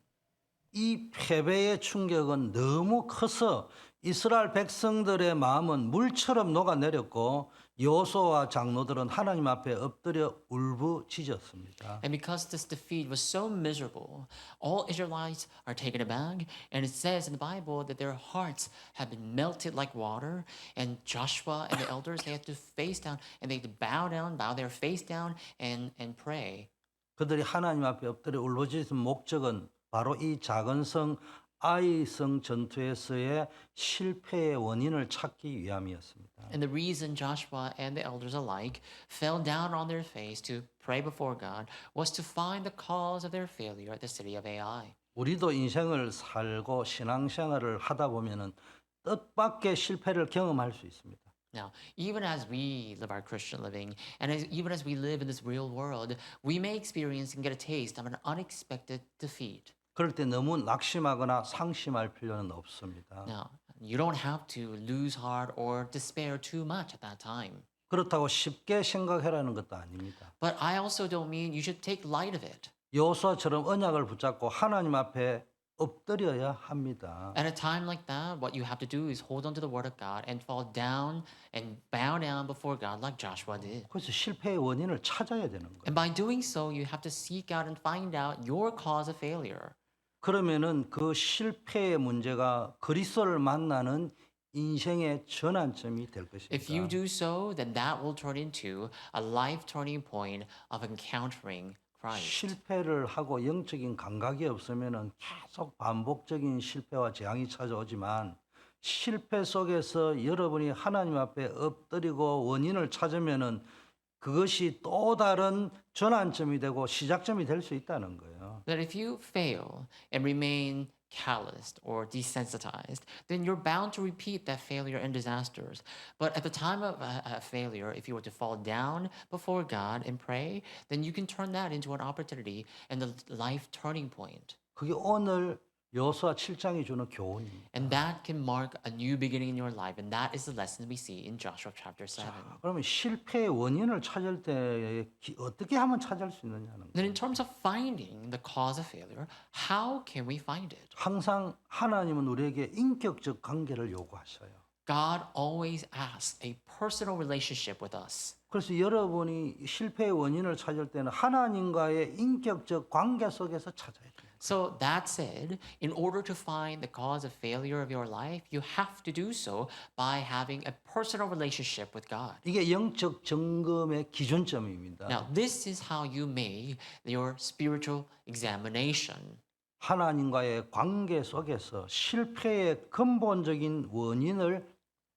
이 패배의 충격은 너무 커서 이스라엘 백성들의 마음은 물처럼 녹아내렸고 여호수아와 장로들은 하나님 앞에 엎드려 울부짖었습니다. And because this defeat was so miserable, all Israelites are taken aback, and it says in the Bible that their hearts have been melted like water, and Joshua and the elders, they had to face down, and they had to bow their face down and pray. 그들이 하나님 앞에 엎드려 울부짖은 목적은 바로 이 작은 성 아이성 전투에서의 실패의 원인을 찾기 위함이었습니다. And the reason Joshua and the elders alike fell down on their face to pray before God was to find the cause of their failure at the city of Ai. 우리도 인생을 살고 신앙생활을 하다 보면은 뜻밖의 실패를 경험할 수 있습니다. Now, even as we live our Christian living, and even as we live in this real world, we may experience and get a taste of an unexpected defeat. 그럴 때 너무 낙심하거나 상심할 필요는 없습니다. Now, you don't have to lose heart or despair too much at that time. 그렇다고 쉽게 생각하라는 것도 아닙니다. But I also don't mean you should take light of it. 여호수아처럼 언약을 붙잡고 하나님 앞에 엎드려야 합니다. At a time like that, what you have to do is hold on to the word of God and fall down and bow down before God like Joshua did. 그래서 실패의 원인을 찾아야 되는 거예요. And by doing so, you have to seek out and find out your cause of failure. 그러면은 그 실패의 문제가 그리스도를 만나는 인생의 전환점이 될 If you 것입니다. do so, then that will turn into a life turning point of encountering Christ. 실패를 하고 영적인 감각이 없으면은 계속 반복적인 실패와 재앙이 찾아오지만 실패 속에서 여러분이 하나님 앞에 엎드리고 원인을 찾으면은 그것이 또 다른 전환점이 되고 시작점이 될 수 있다는 거예요. That if you fail and remain calloused or desensitized, then you're bound to repeat that failure and disasters. But at the time of a failure, if you were to fall down before God and pray, then you can turn that into an opportunity and the life turning point. 그게 오늘 여호수아 7장이 주는 교훈입니다. And that can mark a new beginning in your life. And that is the lesson we see in Joshua chapter 7. 그러면 실패의 원인을 찾을 때 어떻게 하면 찾을 수 있느냐는 Then 거예요. in terms of finding the cause of failure, how can we find it? 항상 하나님은 우리에게 인격적 관계를 요구하셔요. God always asks a personal relationship with us. 그래서 여러분이 실패의 원인을 찾을 때는 하나님과의 인격적 관계 속에서 찾아야 돼요. So that said, in order to find the cause of failure of your life, you have to do so by having a personal relationship with God. 이게 영적 점검의 기준점입니다. Now, this is how you make your spiritual examination. 하나님과의 관계 속에서 실패의 근본적인 원인을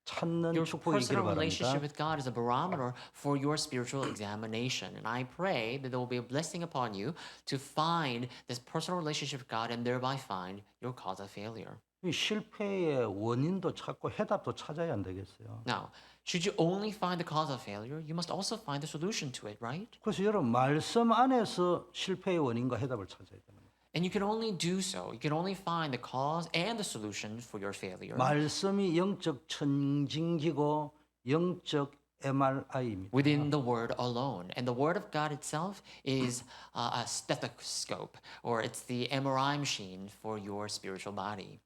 찾는 Your 축복이 있기를 personal relationship 바랍니다. with God is a barometer for your spiritual examination. And I pray that there will be a blessing upon you to find this personal relationship with God and thereby find your cause of failure. 이 실패의 원인도 찾고 해답도 찾아야 안 되겠어요. Now, should you only find the cause of failure, you must also find the solution to it, right? 그래서 여러분 말씀 안에서 실패의 원인과 해답을 찾아야 되는 거예요. And you can only do so. You can only find the cause and the solution for your failure 말씀이 영적 청진기고 영적 MRI입니다. within the Word alone. And the Word of God itself is a stethoscope, or it's the MRI machine for your spiritual body.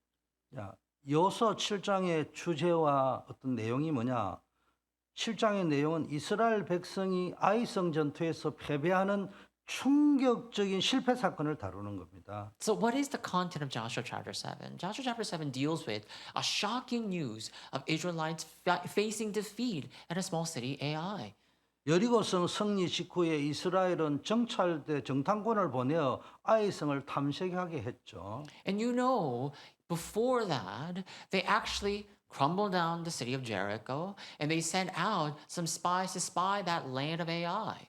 자, 요서 7장의 주제와 어떤 내용이 뭐냐? 7장의 내용은 이스라엘 백성이 아이성 전투에서 패배하는 충격적인 실패 사건을 다루는 겁니다. So what is the content of Joshua chapter 7? Joshua chapter 7 deals with a shocking news of Israelites facing defeat at a small city, Ai. 여리고성 승리 직후에 이스라엘은 정찰대 정탐꾼을 보내어 아이성을 탐색하게 했죠. And you know, before that, they actually crumbled down the city of Jericho and they sent out some spies to spy that land of Ai.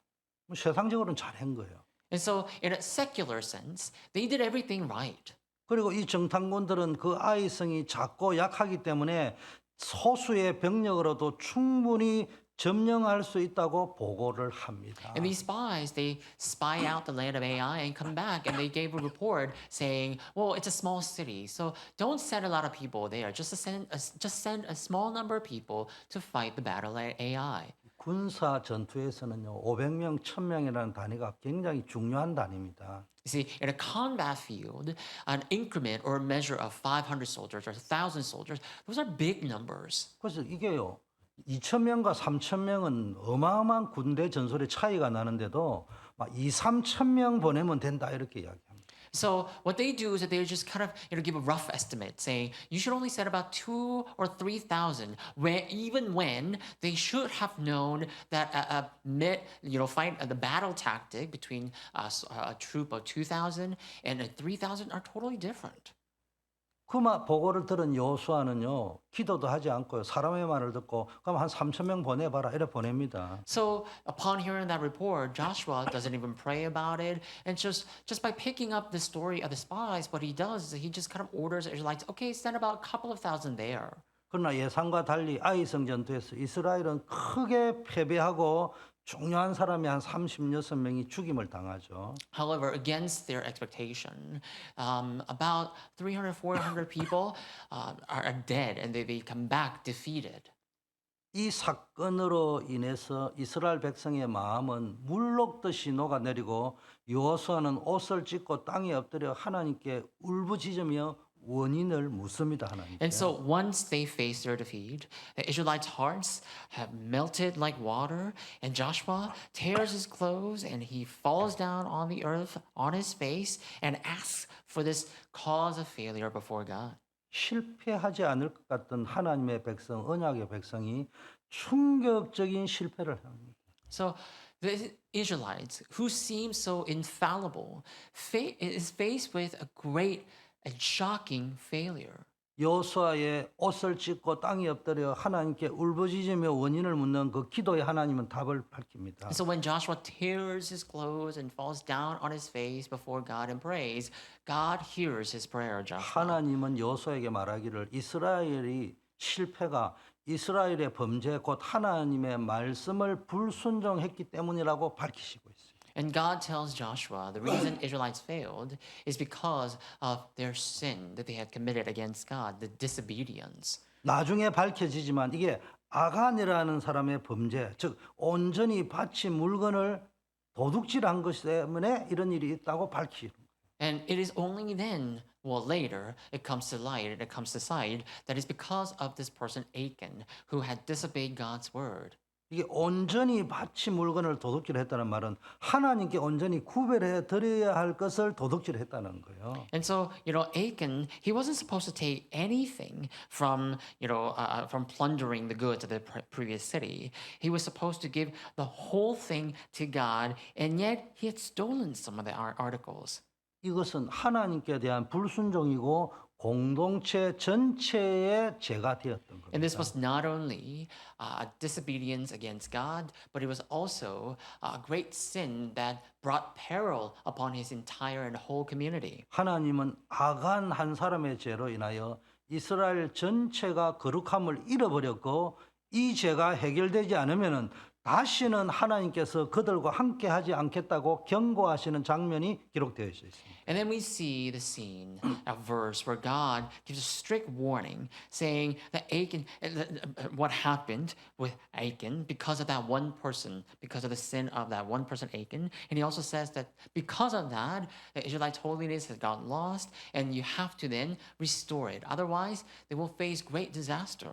뭐 세상적으로는 잘한 거예요. And so, in a secular sense, they did everything right. 그리고 이 정탐꾼들은 그 아이성이 작고 약하기 때문에 소수의 병력으로도 충분히 점령할 수 있다고 보고를 합니다. And these spies, they spy out the land of Ai and come back and they gave a report saying, well, it's a small city, so don't send a lot of people there. Just send a small number of people to fight the battle at Ai. 군사 전투에서는요 500명, 1000명이라는 단위가 굉장히 중요한 단위입니다. You see, in a combat field, an increment or a measure of 500 soldiers or 1,000 soldiers, those are big numbers. 그래서 이게요 2,000명과 3,000명은 어마어마한 군대 전술의 차이가 나는데도 막 2, 3,000명 보내면 된다 이렇게 이야기합니다. So what they do is that they just kind of give a rough estimate, saying you should only send about 2,000 or 3,000. Even when they should have known that fight the battle tactic between a troop of 2,000 and 3,000 are totally different. 그 보고를 들은 여호수아는요 기도도 하지 않고요 사람의 말을 듣고 그럼 한 3,000명 보내봐라 이래 보냅니다. So upon hearing that report, Joshua doesn't even pray about it, and just by picking up the story of the spies, what he does is he just kind of orders Israelites, okay, send about a couple of thousand there. 그러나 예상과 달리 아이성 전투에서 이스라엘은 크게 패배하고 중요한 사람이 한 36명이 죽임을 당하죠. However, against their expectation, about 300, 400 people are dead, and they come back defeated. 이 사건으로 인해서 이스라엘 백성의 마음은 물녹듯이 녹아내리고 여호수아는 옷을 찢고 땅에 엎드려 하나님께 울부짖으며 원인을 묻습니다. 하나님께. And so once they face their defeat, the Israelites' hearts have melted like water, and Joshua tears his clothes and he falls down on the earth on his face and asks for this cause of failure before God. 실패하지 않을 것 같던 하나님의 백성, 언약의 백성이 충격적인 실패를 합니다. So the Israelites, who seem so infallible, is faced with a great and shocking failure. 여호수아의 옷을 찢고 땅에 엎드려 하나님께 울부짖으며 원인을 묻는 그 기도에 하나님은 답을 밝힙니다. So when Joshua tears his clothes and falls down on his face before God and prays, God hears his prayer, Joshua. 하나님은 여호수아에게 말하기를 이스라엘이 실패가 이스라엘의 범죄 곧 하나님의 말씀을 불순종했기 때문이라고 밝히시고 있어요. And God tells Joshua the reason Israelites failed is because of their sin that they had committed against God, the disobedience. 나중에 밝혀지지만 이게 아간이라는 사람의 범죄, 즉 온전히 바친 물건을 도둑질한 것 때문에 이런 일이 있다고 밝히는 거예요. And it is only then, well, later, it comes to light, it comes to sight, that it's because of this person Achan, who had disobeyed God's word. 이게 온전히 바치 물건을 도둑질했다는 말은 하나님께 온전히 구별해 드려야 할 것을 도둑질했다는 거예요. And so, Achan, he wasn't supposed to take anything from, from plundering the goods of the previous city. He was supposed to give the whole thing to God, and yet he had stolen some of the articles. 이것은 하나님께 대한 불순종이고 공동체 전체의 죄가 되었던 And this 겁니다. was not only disobedience against God, but it was also a great sin that brought peril upon his entire and whole community. 하나님은 아간 한 사람의 죄로 인하여 이스라엘 전체가 거룩함을 잃어버렸고 이 죄가 해결되지 않으면은 다시는 하나님께서 그들과 함께하지 않겠다고 경고하시는 장면이 기록되어 있습니다. And then we see the scene, a verse where God gives a strict warning, saying that Achan, what happened with Achan because of that one person, because of the sin of that one person Achan, and he also says that because of that, the Israelite holiness has gotten lost, and you have to then restore it. Otherwise, they will face great disaster.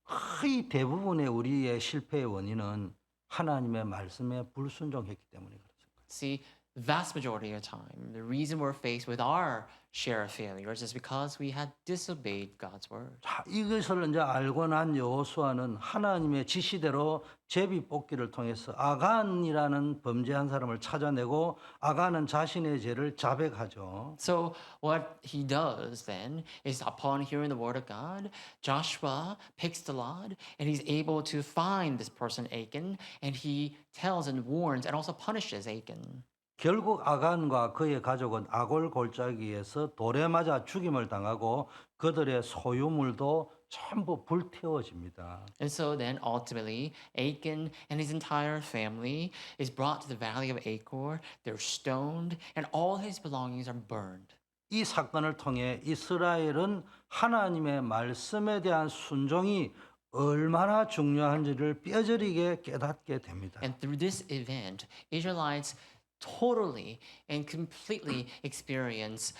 거의 대부분의 우리의 실패의 원인은 하나님의 말씀에 불순종했기 때문에 그렇습니다. See, the vast majority of the time, the reason we're faced with our share of failures is because we had disobeyed God's word. 자, 이것을 이제 알고 난 여호수아는 하나님의 지시대로 제비 뽑기를 통해서 아간이라는 범죄한 사람을 찾아내고 아간은 자신의 죄를 자백하죠. So what he does then is upon hearing the word of God, Joshua picks the lot and he's able to find this person Achan, and he tells and warns and also punishes Achan. 결국 아간과 그의 가족은 아골 골짜기에서 돌에 맞아 죽임을 당하고 그들의 소유물도 전부 불태워집니다. And so then ultimately, Achan and his entire family is brought to the valley of Achor. They're stoned, and all his belongings are burned. 이 사건을 통해 이스라엘은 하나님의 말씀에 대한 순종이 얼마나 중요한지를 뼈저리게 깨닫게 됩니다. And through this event, Israelites totally and completely experience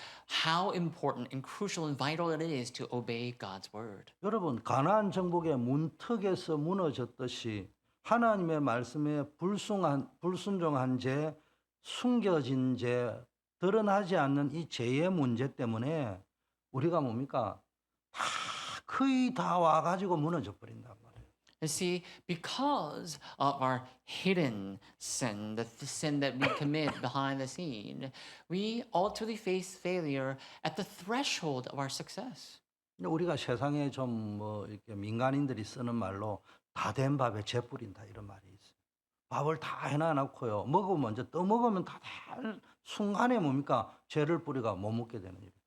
how important and crucial and vital it is to obey God's word. 여러분, 가나안 정복의 문턱에서 무너졌듯이 하나님의 말씀에 불순종한 죄, 숨겨진 죄, 드러나지 않는 이 죄의 문제 때문에 우리가 뭡니까? 거의 다 와가지고 무너져 버린단 말이에요. And see, because of our hidden sin, the sin that we commit behind the scene, we ultimately face failure at the threshold of our success. 우리가 세상에 좀 뭐 이렇게 민간인들이 쓰는 말로 다 된 밥에 재 뿌린다 이런 말이 있어요. 밥을 다 해놔놓고요. 먹으면 이제 또 먹으면 다 순간에 뭡니까? 죄를 뿌리가 못 먹게 되는 일이 벌어진다.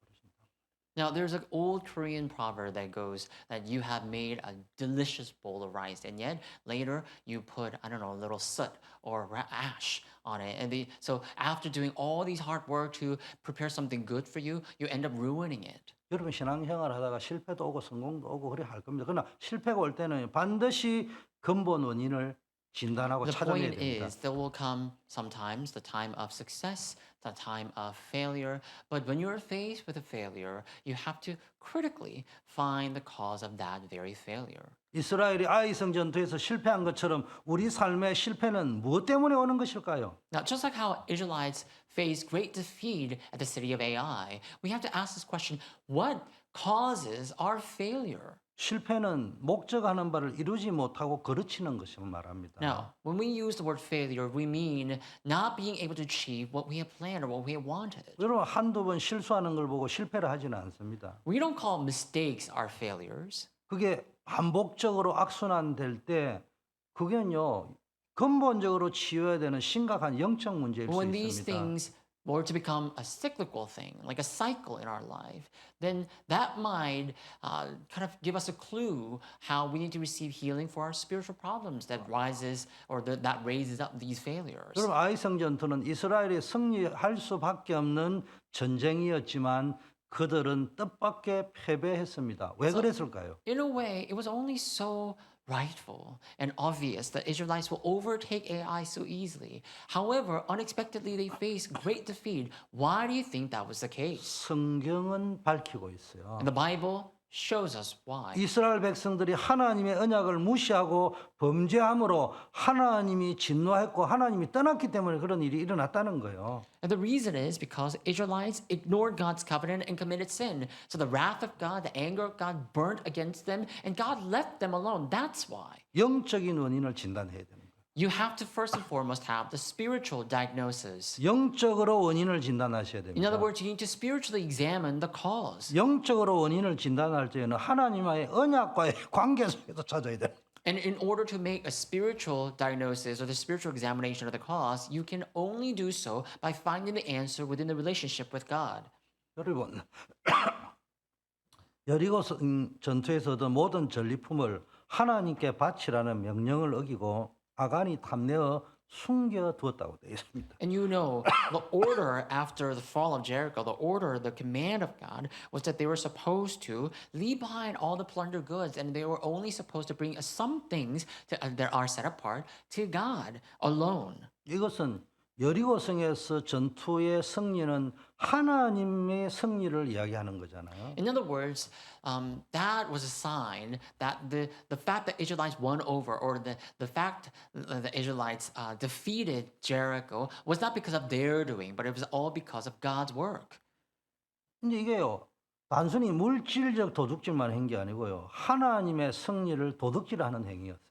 Now, there's an old Korean proverb that goes that you have made a delicious bowl of rice, and yet later you put, I don't know, a little soot or ash on it. And so after doing all these hard work to prepare something good for you, you end up ruining it. 여러분 신앙생활 하다가 실패도 오고 성공도 오고 그래 할 겁니다. 그러나 실패가 올 때는 반드시 근본 원인을 진단하고 The 찾아내야 point 됩니다. is, there will come sometimes the time of success, the time of failure. But when you're faced with a failure, you have to critically find the cause of that very failure. 이스라엘이 아이성 전투에서 실패한 것처럼 우리 삶의 실패는 무엇 때문에 오는 것일까요? Now, just like how Israelites faced great defeat at the city of Ai, we have to ask this question: what causes our failure? 실패는 목적하는 바를 이루지 못하고 거르치는 것을 말합니다. Now, when we use the word failure, we mean not being able to achieve what we have planned or what we have wanted. 여러분 한두 번 실수하는 걸 보고 실패를 하지는 않습니다. We don't call mistakes our failures. 그게 반복적으로 악순환될 때 그게요 근본적으로 치유해야 되는 심각한 영적 문제일 수 When these 있습니다. things were to become a cyclical thing, like a cycle in our life, then that might kind of give us a clue how we need to receive healing for our spiritual problems that rises or that raises up these failures. 여러분 아이성 전투는 이스라엘이 승리할 수밖에 없는 전쟁이었지만 그들은 뜻밖의 패배했습니다. 왜 그랬을까요? In a way, it was only so rightful and obvious that Israelites will overtake AI so easily. However, unexpectedly they face great defeat. Why do you think that was the case? 성경은 밝히고 있어요. And the Bible shows us why. 이스라엘 백성들이 하나님의 언약을 무시하고 범죄함으로 하나님이 진노했고 하나님이 떠났기 때문에 그런 일이 일어났다는 거예요. And the reason is because Israelites ignored God's covenant and committed sin. So the wrath of God, the anger of God burnt against them, and God left them alone. That's why. 영적인 원인을 진단해야 되는 거예요. You have to first and foremost have the spiritual diagnosis. 영적으로 원인을 진단하셔야 In 됩니다. other words, you need to spiritually examine the cause. 영적으로 원인을 진단할 때는 하나님과의 언약과의 관계 속에서 찾아야 돼요. And in order to make a spiritual diagnosis or the spiritual examination of the cause, you can only do so by finding the answer within the relationship with God. 여러분, 여리고 전투에서도 모든 전리품을 하나님께 바치라는 명령을 어기고 아간이 탐내어 숨겨 두었다고 되어 있습니다. And you know, the order after the fall of Jericho, the order, the command of God was that they were supposed to leave behind all the plunder goods and they were only supposed to bring some things that are set apart to God alone. 이것은 여리고성에서 전투의 승리는 하나님의 승리를 이야기하는 거잖아요. In other words, that was a sign that the fact that Israelites won over, or the fact that the Israelites defeated Jericho, was not because of their doing, but it was all because of God's work. 근데 이게요, 단순히 물질적 도둑질만 한 게 아니고요, 하나님의 승리를 도둑질하는 행위였습니다.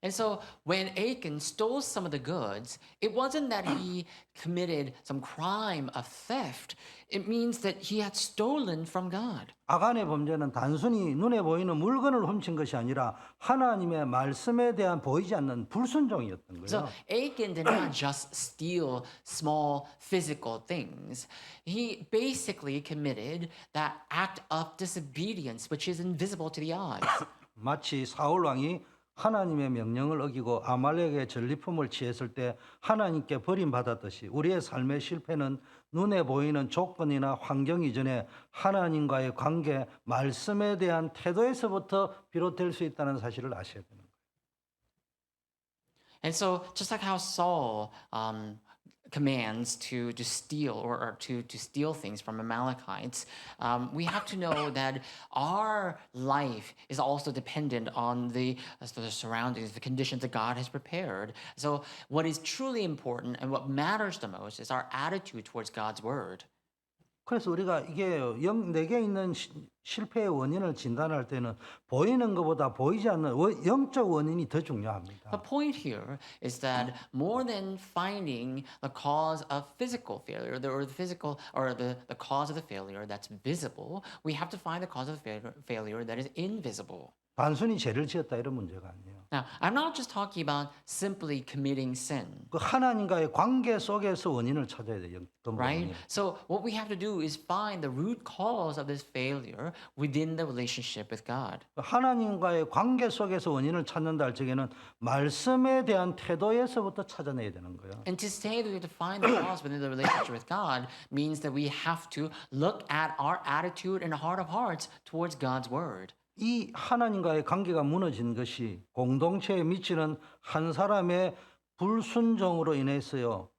And so when Achan stole some of the goods, it wasn't that he committed some crime of theft. It means that he had stolen from God. 아간의 범죄는 단순히 눈에 보이는 물건을 훔친 것이 아니라 하나님의 말씀에 대한 보이지 않는 불순종이었던 So 거예요. Achan did not just steal small physical things. He basically committed that act of disobedience, which is invisible to the eyes. 마치 사울 왕이 하나님의 명령을 어기고 아말렉의 전리품을 취했을 때 하나님께 버림받았듯이 우리의 삶의 실패는 눈에 보이는 조건이나 환경 이전에 하나님과의 관계, 말씀에 대한 태도에서부터 비롯될 수 있다는 사실을 아셔야 되는 거예요. And so, just like how Saul commands to steal or to steal things from Amalekites, we have to know that our life is also dependent on the surroundings, the conditions that God has prepared. So, what is truly important and what matters the most is our attitude towards God's word. 그래서 우리가 이게 내게 있는 실패의 원인을 진단할 때는 보이는 것보다 보이지 않는 영적 원인이 더 중요합니다. The point here is that more than finding the cause of physical failure, the cause of the failure that's visible, we have to find the cause of the failure that is invisible. 단순히 죄를 지었다 이런 문제가 아니에요. Now, I'm not just talking about simply committing sin, 그 하나님과의 관계 속에서 원인을 찾아야 돼요. 근본 right? 원인. So what we have to do is find the root cause of this failure within the relationship with God. 하나님과의 관계 속에서 원인을 찾는다 할 적에는 말씀에 대한 태도에서부터 찾아내야 되는 거예요. And to say that we have to find the cause within the relationship with God means that we have to look at our attitude and heart of hearts towards God's word. 이 하나님과의 관계가 무너진 것이 공동체에 미치는 한 사람의 불순종으로 인해서요.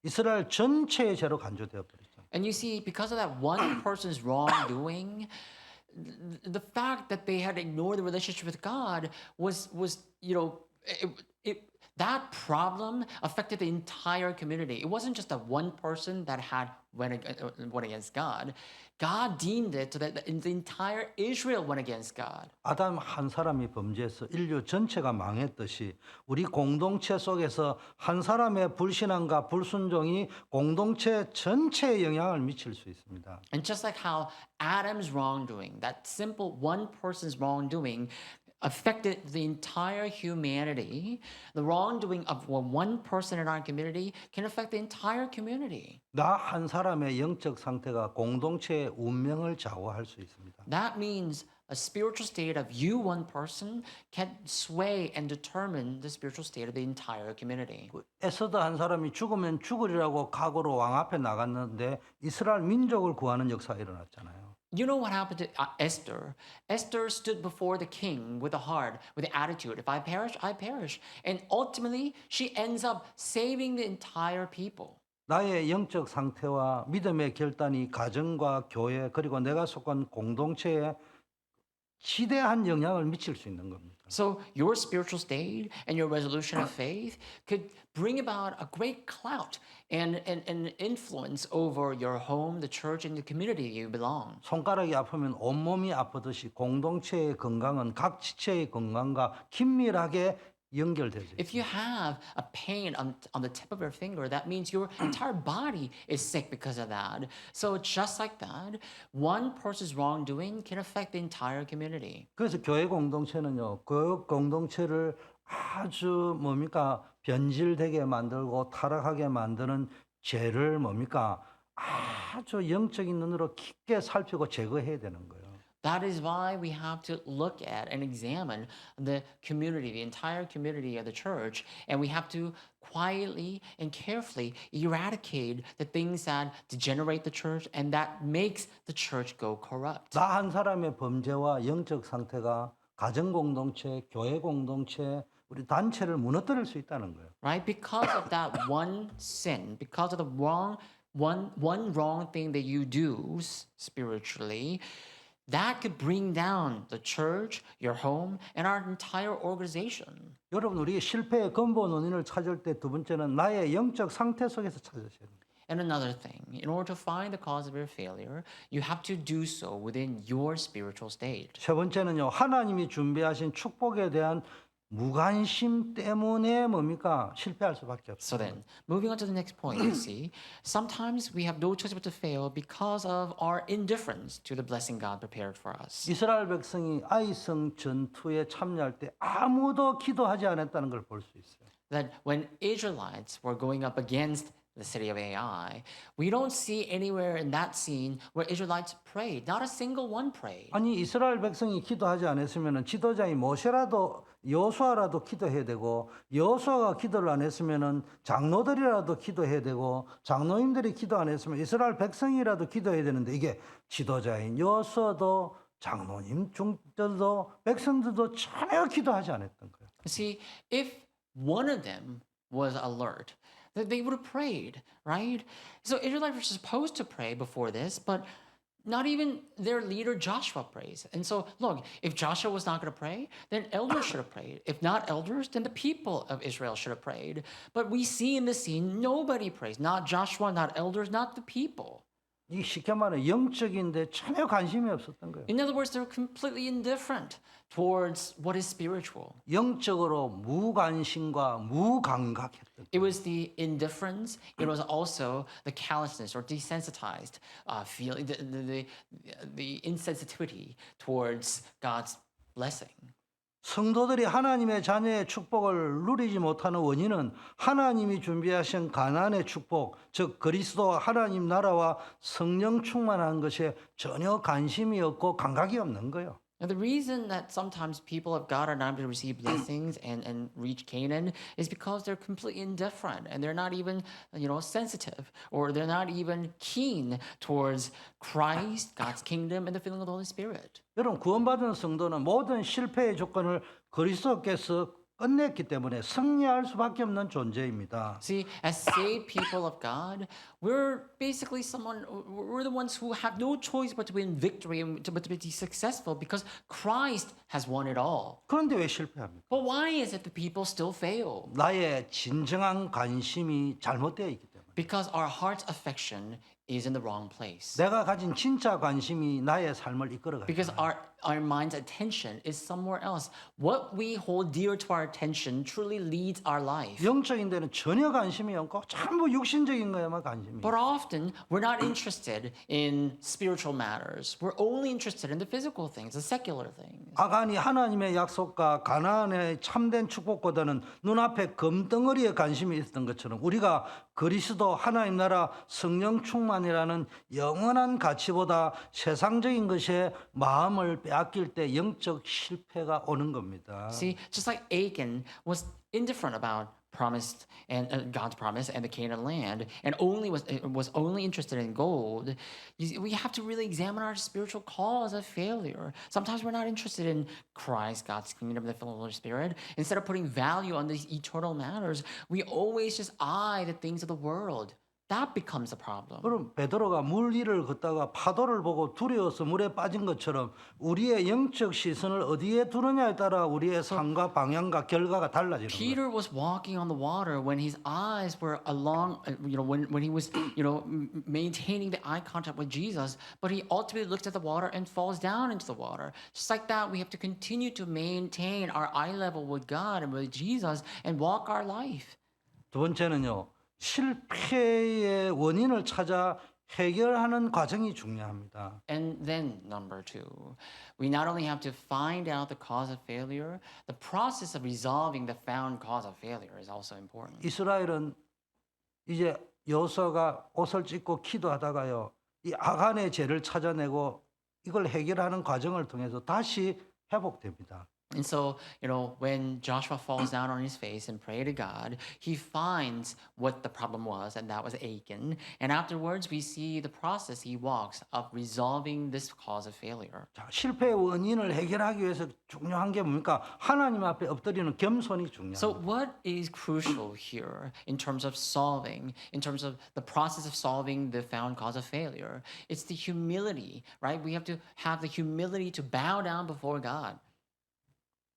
이스라엘 전체의 죄로 간주되어 버렸죠. And you see, because of that one person's wrongdoing, the fact that they had ignored the relationship with God was that problem affected the entire community. It wasn't just that one person that had went against God. God deemed it so that the entire Israel went against God. 아담 한 사람이 범죄해서 인류 전체가 망했듯이 우리 공동체 속에서 한 사람의 불신앙과 불순종이 공동체 전체에 영향을 미칠 수 있습니다. And just like how Adam's wrongdoing, that simple one person's wrongdoing, affected the entire humanity, the wrongdoing of one person in our community can affect the entire community. 나 한 사람의 영적 상태가 공동체의 운명을 좌우할 수 있습니다. That means a spiritual state of you, one person, can sway and determine the spiritual state of the entire community. 에서드 한 사람이 죽으면 죽으리라고 각오로 왕 앞에 나갔는데 이스라엘 민족을 구하는 역사가 일어났잖아요. You know what happened to Esther? Esther stood before the king with a heart, with the attitude, if I perish, I perish. And ultimately, she ends up saving the entire people. 나의 영적 상태와 믿음의 결단이 가정과 교회 그리고 내가 속한 공동체에 지대한 영향을 미칠 수 있는 겁니다. So your spiritual state and your resolution of faith could bring about a great clout and influence over your home, the church, and the community you belong. 손가락이 아프면 온몸이 아프듯이 공동체의 건강은 각 지체의 건강과 긴밀하게 연결되죠. If you have a pain on the tip of your finger, that means your entire body is sick because of that. So just like that, one person's wrongdoing can affect the entire community. 그래서 교회 공동체는요, 교육 공동체를 아주 변질되게 만들고 타락하게 만드는 죄를 아주 영적인 눈으로 깊게 살피고 제거해야 되는 거예요. That is why we have to look at and examine the community, the entire community of the church, and we have to quietly and carefully eradicate the things that degenerate the church and that makes the church go corrupt. 나 한 사람의 범죄와 영적 상태가 가정 공동체, 교회 공동체, 우리 단체를 무너뜨릴 수 있다는 거예요. Right? Because of that one sin, because of the wrong wrong thing that you do spiritually, that could bring down the church, your home, and our entire organization. 여러분, 우리 실패의 근본 원인을 찾을 때 두 번째는 나의 영적 상태 속에서 찾으셔야 됩니다. And another thing, in order to find the cause of your failure, you have to do so within your spiritual state. 세 번째는요, 하나님이 준비하신 축복에 대한 무관심 때문에 실패할 수밖에 So 없어요. then, moving on to the next point, you see, sometimes we have no choice but to fail because of our indifference to the blessing God prepared for us. 이스라엘 백성이 아이성 전투에 참여할 때 아무도 기도하지 않았다는 걸 볼 수 있어요. That when Israelites were going up against the city of Ai, we don't see anywhere in that scene where Israelites prayed. Not a single one prayed. 아니 이스라엘 백성이 기도하지 않았으면 지도자인 모세라도 여호수아라도 기도해야 되고 여호수아가 기도를 안 했으면 장로들이라도 기도해야 되고 장로님들이 기도 안 했으면 이스라엘 백성이라도 기도해야 되는데 이게 지도자인 여호수아도 장로님 중들도 백성들도 전혀 기도하지 않았던 거예요. See, if one of them was alert, that they would have prayed, right? So Israelites were supposed to pray before this, but not even their leader Joshua prays. And so, look, if Joshua was not going to pray, then elders should have prayed. If not elders, then the people of Israel should have prayed. But we see in this scene, nobody prays. Not Joshua, not elders, not the people. 이 쉽게 말해 영적인데 전혀 관심이 없었던 거예요. In other words, they're completely indifferent towards what is spiritual. 영적으로 무관심과 무감각했던 It was the indifference. It was also the callousness or desensitized feeling, the insensitivity towards God's blessing. 성도들이 하나님의 자녀의 축복을 누리지 못하는 원인은 하나님이 준비하신 가나안의 축복, 즉 그리스도와 하나님 나라와 성령 충만한 것에 전혀 관심이 없고 감각이 없는 거예요. Now, the reason that sometimes people of God are not able to receive blessings and reach Canaan is because they're completely indifferent and they're not even, sensitive, or they're not even keen towards Christ, God's kingdom, and the filling of the Holy Spirit. 여러분 구원받은 성도는 모든 실패의 조건을 그리스도께서 끝냈기 때문에 승리할 수밖에 없는 존재입니다. See, as saved people of God, we're the ones who have no choice but to win victory and but to be successful because Christ has won it all. 그런데 왜 실패합니까? But why is it that people still fail? 나의 진정한 관심이 잘못되어 있기 때문에. Because our heart's affection is in the wrong place. 내가 가진 진짜 관심이 나의 삶을 이끌어가요. Because our mind's attention is somewhere else. What we hold dear to our attention truly leads our life. 영적인 데는 전혀 관심이 없고 전부 육신적인 거에만 관심이. But often, we're not interested in spiritual matters. We're only interested in the physical things, the secular things. 아간이 하나님의 약속과 가나안의 참된 축복보다는 눈앞에 금덩어리에 관심이 있었던 것처럼 우리가 그리스도 하나님 나라 성령 충만이라는 영원한 가치보다 세상적인 것에 마음을 빼앗길 때 영적 실패가 오는 겁니다. See, just like Achan was indifferent about promised and God's promise and the Canaan land, and was only interested in gold, we have to really examine our spiritual cause of failure. Sometimes we're not interested in Christ, God's kingdom, the Holy Spirit. Instead of putting value on these eternal matters, we always just eye the things of the world. That becomes a problem. 그럼 베드로가 물 위를 걷다가 파도를 보고 두려워서 물에 빠진 것처럼 우리의 영적 시선을 어디에 두느냐에 따라 우리의 삶과 방향과 결과가 달라지는 거예요. Peter was walking on the water when his eyes were along, when he was, maintaining the eye contact with Jesus, but he ultimately looks at the water and falls down into the water. Just like that, we have to continue to maintain our eye level with God and with Jesus and walk our life. 두 번째는요. 실패의 원인을 찾아 해결하는 과정이 중요합니다. And then number two, we not only have to find out the cause of failure, the process of resolving the found cause of failure is also important. 이스라엘은 이제 여호수아가 옷을 찢고 기도하다가요. 이 아간의 죄를 찾아내고 이걸 해결하는 과정을 통해서 다시 회복됩니다. And so, when Joshua falls down on his face and pray to God, he finds what the problem was, and that was Achan. And afterwards, we see the process he walks of resolving this cause of failure. 자, 실패의 원인을 해결하기 위해서 중요한 게 뭡니까? 하나님 앞에 엎드리는 겸손이 중요합니다. So, what is crucial here in terms of the process of solving the found cause of failure? It's the humility, right? We have to have the humility to bow down before God.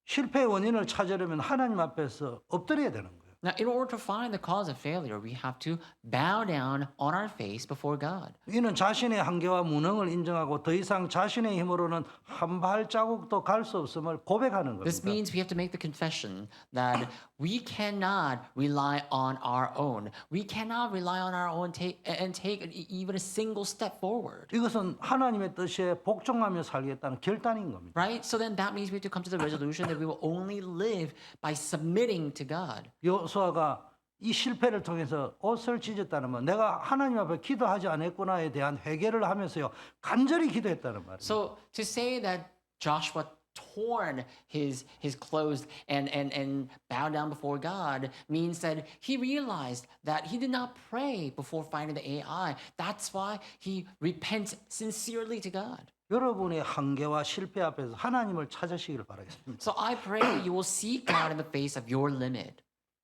실패의 원인을 찾으려면 하나님 앞에서 엎드려야 되는 거예요. Now, in order to find the cause of failure, we have to bow down on our face before God. 이는 자신의 한계와 무능을 인정하고 더 이상 자신의 힘으로는 한 발자국도 갈 수 없음을 고백하는 This 겁니다. means we have to make the confession that we cannot rely on our own. We cannot rely on our own and take even a single step forward. 이것은 하나님의 뜻에 복종하며 살겠다는 결단인 겁니다. Right? So then that means we have to come to the resolution that we will only live by submitting to God. 여호수아가 이 실패를 통해서 옷을 찢었다는 건 내가 하나님 앞에 기도하지 않았구나에 대한 회개를 하면서요 간절히 기도했다는 말이에요. So to say that Joshua torn his clothes and bow down before God means that he realized that he did not pray before finding the AI. That's why he repents sincerely to God. 여러분의 한계와 실패 앞에서 하나님을 찾으시기를 바라겠습니다. So I pray that you will seek God in the face of your limit.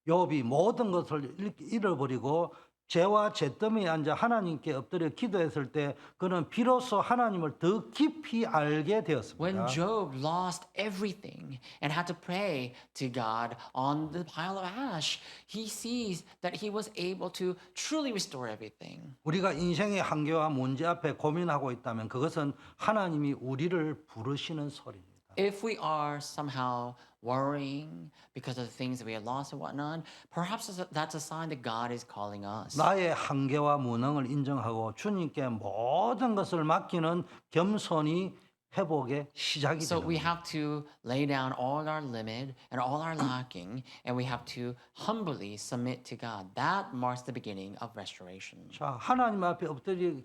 욥이 모든 것을 잃어버리고 죄와 죄더미에 앉아 하나님께 엎드려 기도했을 때 그는 비로소 하나님을 더 깊이 알게 되었습니다. When Job lost everything and had to pray to God on the pile of ash, he sees that he was able to truly restore everything. 우리가 인생의 한계와 문제 앞에 고민하고 있다면 그것은 하나님이 우리를 부르시는 소리입니다. If we are somehow worrying because of the things that we have lost and whatnot, perhaps that's a sign that God is calling us. 나의 한계와 무능을 인정하고 주님께 모든 것을 맡기는 겸손이 회복의 시작이 So 되는 we 거예요. have to lay down all our limit and all our lacking, and we have to humbly submit to God. That marks the beginning of restoration. 자, 하나님 앞에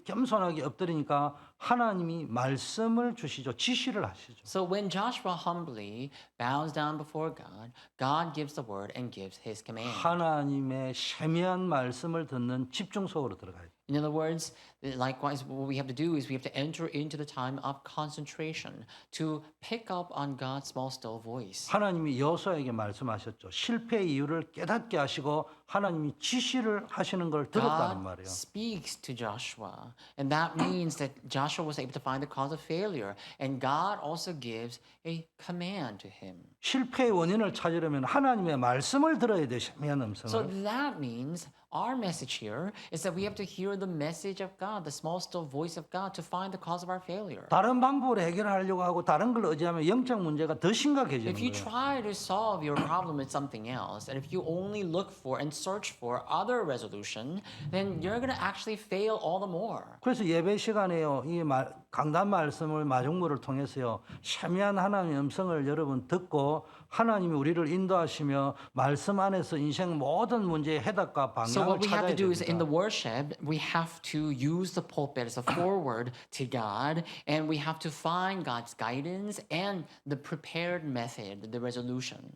겸손하게 엎드리니까 하나님이 말씀을 주시죠. 지시를 하시죠. So when Joshua humbly bows down before God, God gives the word and gives his command. 하나님의 세미한 말씀을 듣는 집중 속으로 들어가요. In other words, likewise, what we have to do is we have to enter into the time of concentration to pick up on God's small, still voice. 하나님이 여호수아에게 말씀하셨죠. 실패의 이유를 깨닫게 하시고 하나님이 지시를 하시는 걸 들었다는 God 말이에요. speaks to Joshua, and that means that Joshua was able to find the cause of failure, and God also gives a command to him. 실패의 원인을 찾으려면 하나님의 말씀을 들어야 돼. 세미한 So 음성을. that means our message here is that we have to hear the message of God, the small, still voice of God, to find the cause of our failure. 다른 방법으로 해결하려고 하고 다른 걸 의지하면 영적 문제가 더 심각해지는 If you 거예요. try to solve your problem with something else, and if you only look for and search for other resolution, then you're going to actually fail all the more. 그래서 예배 시간에요. 강단 말씀을 마중물을 통해서요. 세미한 하나님의 음성을 여러분 듣고 하나님이 우리를 인도하시며 말씀 안에서 인생 모든 문제의 해답과 So 방향을 what we have 찾아야 to do is in the 됩니다. worship, we have to use the pulpit as a forward to God, and we have to find God's guidance and the prepared method, the resolution.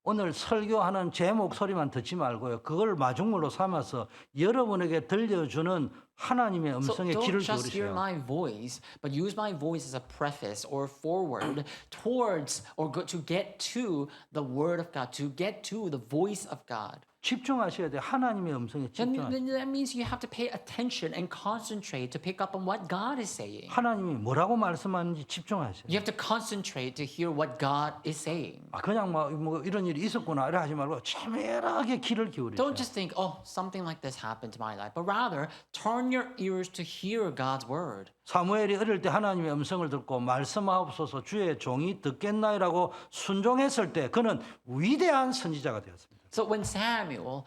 오늘 설교하는 제 목소리만 듣지 말고요. 그걸 마중물로 삼아서 여러분에게 들려주는 하나님의 So 음성에 don't 귀를 just hear 기울이세요. my voice, but use my voice as a preface or forward towards or to get to the Word of God, to get to the voice of God. 집중하셔야 돼요. 하나님의 음성에 집중하셔야 돼요. Then that means you have to pay attention and concentrate to pick up on what God is saying. 하나님이 뭐라고 말씀하는지 집중하셔야 You 돼요. have to concentrate to hear what God is saying. 그냥 뭐 이런 일이 있었구나 이래 하지 말고 치밀하게 귀를 기울이세요. Don't just think, oh, something like this happened to my life, but rather turn your ears to hear God's word. 사무엘이 어릴 때 하나님의 음성을 듣고 말씀하옵소서 주의 종이 듣겠나이라고 순종했을 때 그는 위대한 선지자가 되었습니다. So when Samuel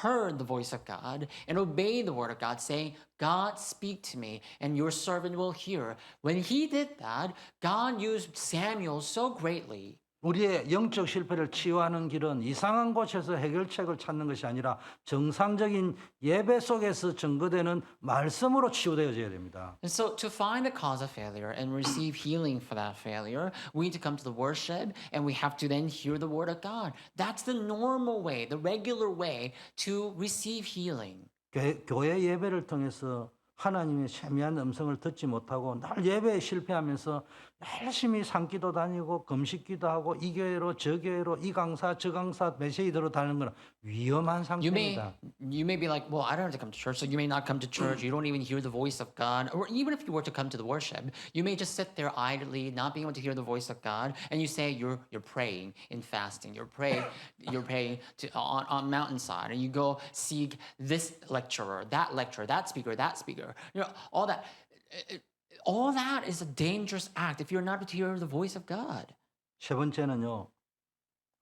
heard the voice of God and obeyed the word of God, saying, God, speak to me, and your servant will hear. When he did that, God used Samuel so greatly. 우리의 영적 실패를 치유하는 길은 이상한 곳에서 해결책을 찾는 것이 아니라 정상적인 예배 속에서 증거되는 말씀으로 치유되어져야 됩니다. And so to find the cause of failure and receive healing for that failure, we need to come to the worship and we have to then hear the word of God. That's the normal way, the regular way to receive healing. 교회 예배를 통해서 하나님의 세미한 음성을 듣지 못하고 늘 예배에 실패하면서 열심히 산기도 다니고 금식기도 하고 이 교회로 저 교회로 이 강사 저 강사 메시지로 다니는 건 위험한 You may 상태입니다. you may be like, well, I don't have to come to church, so you may not come to church. You don't even hear the voice of God, or even if you were to come to the worship, you may just sit there idly, not being able to hear the voice of God, and you say you're praying in fasting. You're praying to on mountainside, and you go seek this lecturer, that speaker, that speaker. You know, all that. All that is a dangerous act if you're not able to hear the voice of God. 세 번째는요.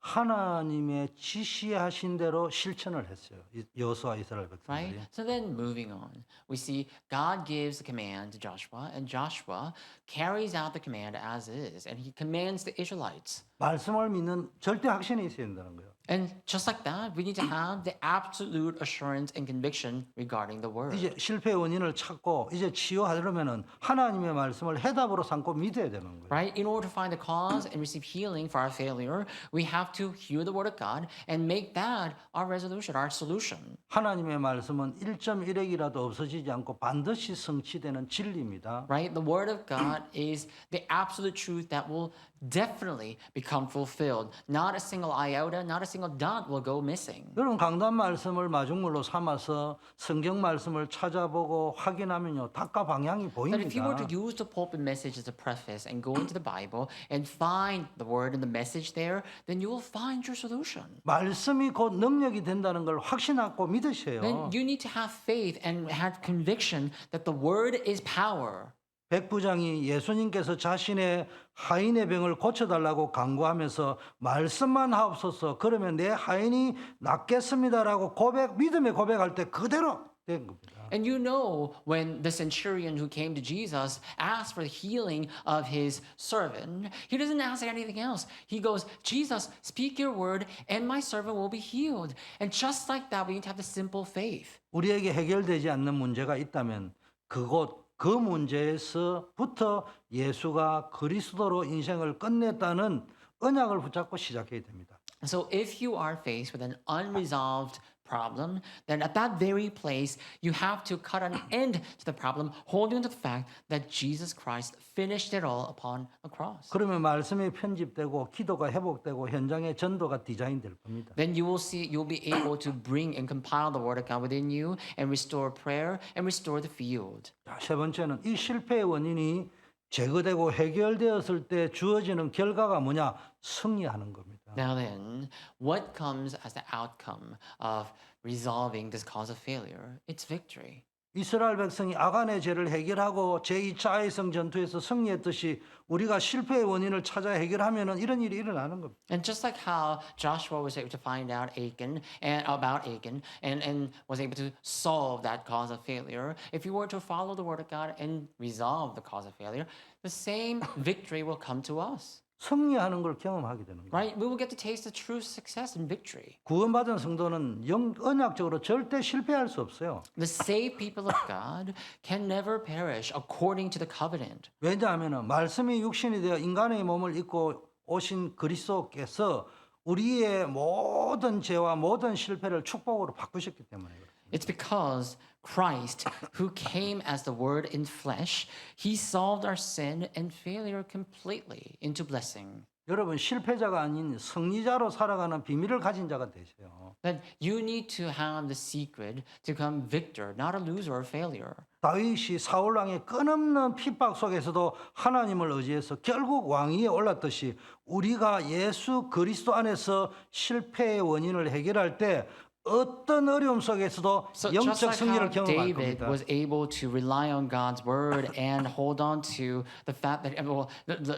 하나님의 지시하신 대로 실천을 했어요. 여호수아 이스라엘 Right? 백성들이. So then moving on, we see God gives the command to Joshua, and Joshua carries out the command as is, and he commands the Israelites. 말씀을 믿는 절대 확신이 있어야 된다는 거예요. And just like that, we need to have the absolute assurance and conviction regarding the word. 이제 실패의 원인을 찾고 이제 치유하려면은 하나님의 말씀을 해답으로 삼고 믿어야 되는 거예요. Right? In order to find the cause and receive healing for our failure, we have to hear the word of God and make that our resolution, our solution. 하나님의 말씀은 1.1핵이라도 없어지지 않고 반드시 성취되는 진리입니다. Right? The word of God is the absolute truth that will definitely become fulfilled. Not a single iota, not a single dot will go missing. 여러분 강단 말씀을 마중물로 삼아서 성경 말씀을 찾아보고 확인하면요 답과 방향이 But if you were to 보입니다. use the pulpit message as a preface and go into the Bible and find the word and the message there, then you will find your solution. 말씀이 곧 능력이 된다는 걸 확신하고 믿으세요. Then you need to have faith and have conviction that the word is power. 백부장이 예수님께서 자신의 하인의 병을 고쳐달라고 간구하면서 말씀만 하옵소서 그러면 내 하인이 낫겠습니다라고 믿음의 고백할 때 그대로 된 겁니다. And you know when the centurion who came to Jesus asked for the healing of his servant, he doesn't ask anything else. He goes, Jesus, speak your word and my servant will be healed. And just like that, we need to have the simple faith. 우리에게 해결되지 않는 문제가 있다면 그 문제에서부터 예수가 그리스도로 인생을 끝냈다는 언약을 붙잡고 시작해야 됩니다. So if you are faced with an unresolved problem, then at that very place, you have to cut an end to the problem, holding to the fact that Jesus Christ finished it all upon the cross. 그러면 말씀이 편집되고 기도가 회복되고 현장의 전도가 디자인될 겁니다. Then you'll be able to bring and compile the word of God within you and restore prayer and restore the field. 자, 세 번째는 이 실패의 원인이 제거되고 해결되었을 때 주어지는 결과가 뭐냐? 승리하는 겁니다. Now then, what comes as the outcome of resolving this cause of failure? It's victory. 이스라엘 백성이 아간의 죄를 해결하고 제2차 아이성 전투에서 승리했듯이 우리가 실패의 원인을 찾아 해결하면은 이런 일이 일어나는 겁니다. And just like how Joshua was able to find out about Achan and was able to solve that cause of failure, if you were to follow the word of God and resolve the cause of failure, the same victory will come to us. 승리하는 걸 경험하게 되는 거예요. Right? We will get to taste the true success and victory. 구원받은 성도는 언약적으로 절대 실패할 수 없어요. The saved people of God can never perish according to the covenant. 왜냐하면 말씀이 육신이 되어 인간의 몸을 입고 오신 그리스도께서 우리의 모든 죄와 모든 실패를 축복으로 바꾸셨기 때문에 그래요. It's because Christ, who came as the Word in flesh, he solved our sin and failure completely into blessing. 여러분 실패자가 아닌 승리자로 살아가는 비밀을 가진 자가 되세요. That you need to have the secret to become victor, not a loser or failure. 다윗이 사울 왕의 끊임없는 핍박 속에서도 하나님을 의지해서 결국 왕위에 올랐듯이 우리가 예수 그리스도 안에서 실패의 원인을 해결할 때 어떤 어려움 속에서도 So just 영적 like 승리를 how 경험할 David 겁니다. was able to rely on God's word and hold on to the fact that, well,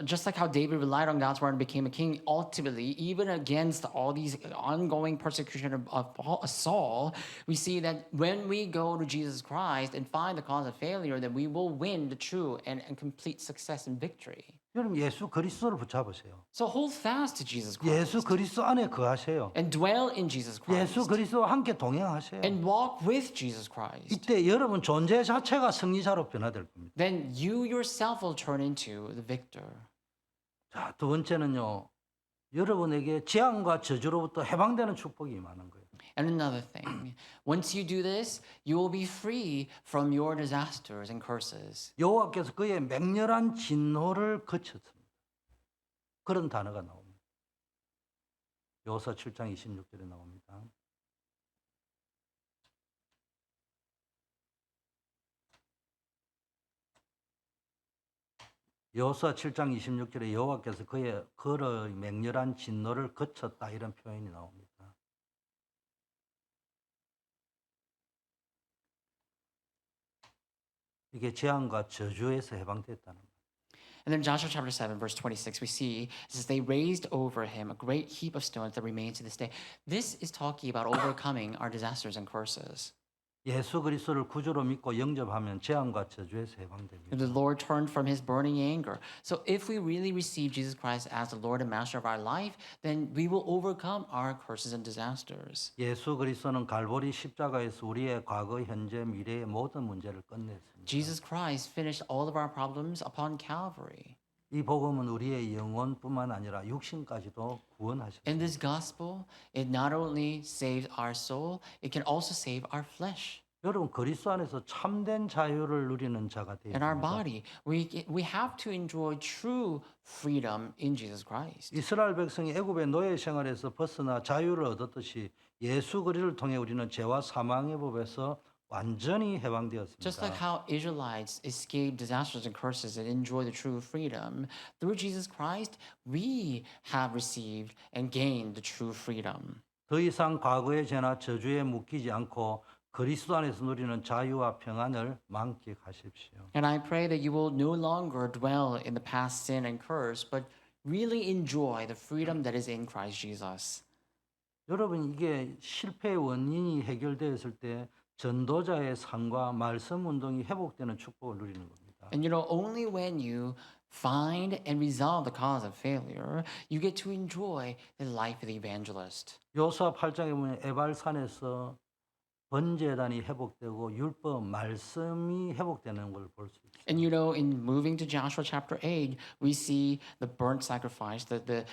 just like how David relied on God's word and became a king, ultimately, even against all these ongoing persecution of Saul, we see that when we go to Jesus Christ and find the cause of failure, then we will win the true and complete success and victory. 여러분 예수 그리스도를 붙잡으세요. So hold fast to Jesus 예수 Christ 그리스도 안에 거하세요. and dwell in Jesus Christ 예수 그리스도와 함께 동행하세요. and walk with Jesus Christ. 이때 여러분 존재 자체가 승리자로 변화될 겁니다. Then you yourself will turn into the victor. 자, 두 번째는요. 여러분에게 재앙과 저주로부터 해방되는 축복이 임하는 거예요. And another thing, once you do this, you will be free from your disasters and curses. 여호와께서 그의 맹렬한 진노를 그쳤습니다. 그런 단어가 나옵니다. 여호수아 7장 26절에 나옵니다. 여호수아 7장 26절에 여호와께서 그의 맹렬한 진노를 그쳤다 이런 표현이 나옵니다. 이게 재앙과 저주에서 해방됐다는 거예요. And then Joshua chapter 7, verse 26, we see it says, they raised over him a great heap of stones that remains to this day. This is talking about overcoming our disasters and curses. 예수 그리스도를 구주로 믿고 영접하면 재앙과 저주에서 해방됩니다. And the Lord turned from his burning anger. So if we really receive Jesus Christ as the Lord and Master of our life, then we will overcome our curses and disasters. 예수 그리스도는 갈보리 십자가에서 우리의 과거, 현재, 미래의 모든 문제를 끝냈습니다. Jesus Christ finished all of our problems upon Calvary. 이 복음은 우리의 영혼뿐만 아니라 육신까지도 구원하셨습니다. In this gospel, it not only saves our soul, it can also save our flesh. 여러분 그리스도 안에서 참된 자유를 누리는 자가 되어야 In our 됩니다. body, we have to enjoy true freedom in Jesus Christ. 이스라엘 백성이 애굽의 노예 생활에서 벗어나 자유를 얻었듯이 예수 그리스도를 통해 우리는 죄와 사망의 법에서 완전히 해방되었습니다. Just like how Israelites escaped disasters and curses and enjoy the true freedom, through Jesus Christ, we have received and gained the true freedom. 더 이상 과거의 죄나 저주에 묶이지 않고 그리스도 안에서 누리는 자유와 평안을 만끽하십시오. And I pray that you will no longer dwell in the past sin and curse, but really enjoy the freedom that is in Christ Jesus. 여러분 이게 실패의 원인이 해결되었을 때 전도자의 삶과 말씀 운동이 회복되는 축복을 누리는 겁니다. And only when you find and resolve the cause of failure, you get to enjoy the life of the evangelist. 여호수아 8장에 보면 에발산에서 번제단이 회복되고 율법 말씀이 회복되는 걸 볼 수 있어요. And in moving to Joshua chapter 8, we see the burnt sacrifice, the